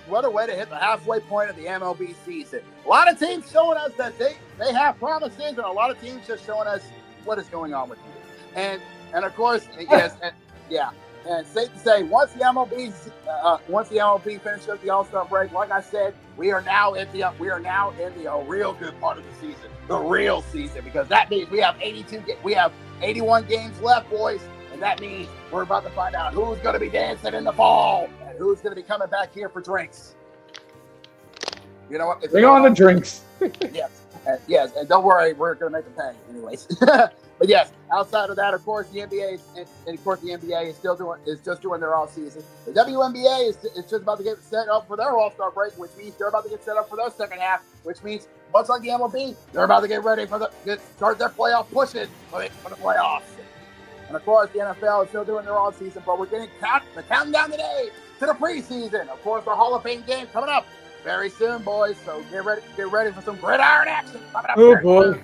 hit the halfway point of the MLB season. A lot of teams showing us that they have promises, and a lot of teams just showing us what is going on with you. And of course, yes, and yeah. And safe to say, once the MLB finishes the All-Star break, like I said, we are now in the real good part of the season, the real season, because that means we have 81 games left, boys, and that means we're about to find out who's going to be dancing in the fall and who's going to be coming back here for drinks. You know what? Bring on the drinks. Yes, and don't worry, we're going to make them pay anyways. But yes, outside of that, of course, the NBA is just doing their off season. The WNBA is just about to get set up for their All-Star break, which means they're about to get set up for their second half, which means much like the MLB, they're about to get ready for start their playoff pushes for the playoffs. And of course, the NFL is still doing their off season, but we're getting counting down the day to the preseason. Of course, the Hall of Fame game coming up very soon, boys. So get ready for some gridiron action coming up. Oh boy.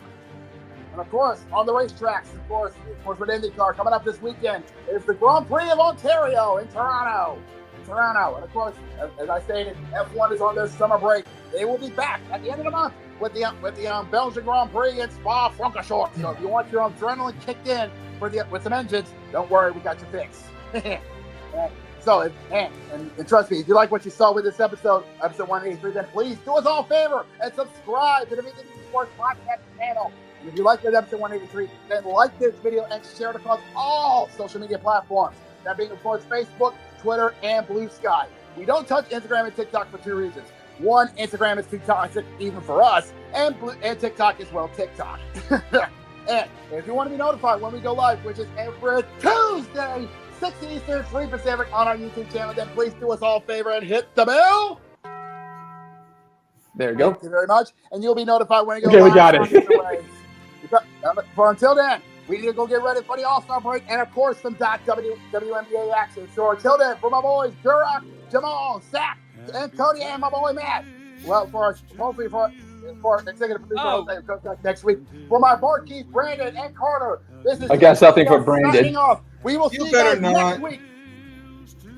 And of course, on the racetracks, of course with IndyCar coming up this weekend is the Grand Prix of Ontario in Toronto. And of course, as I stated, F1 is on their summer break. They will be back at the end of the month with the Belgian Grand Prix in Spa-Francorchamps. So if you want your adrenaline kicked in with some engines, don't worry, we got you fixed. So, and trust me, if you like what you saw with this episode 183, then please do us all a favor and subscribe to the VWU Sports Podcast channel. And if you like this episode 183, then like this video and share it across all social media platforms. That being, of course, Facebook, Twitter, and Blue Sky. We don't touch Instagram and TikTok for two reasons. One, Instagram is too toxic even for us, and TikTok is, well, TikTok. And if you want to be notified when we go live, which is every Tuesday, 6 Eastern, 3 Pacific on our YouTube channel, then please do us all a favor and hit the bell. There you go. Thank you very much. And you'll be notified when it goes Okay, we live. got it. For until then, we need to go get ready for the All-Star break and, of course, some WNBA action. So until then, for my boys, Durock, Jamal, Zach, and Cody, and my boy, Matt. Well, for executive producer next week. For my board, Keith, Brandon, and Carter, this is... I got something for Brandon. Signing off. We will see you guys next week.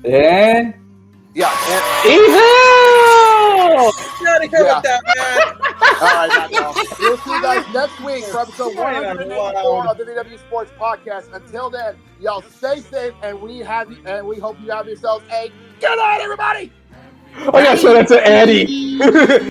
And... Yeah. Evil! Get out of here with that, man. All right, that's all. We'll see you guys next week for episode 184 of the VW Sports Podcast. Until then, y'all stay safe, and we hope you have yourselves a good night, everybody. I gotta show that to Eddie.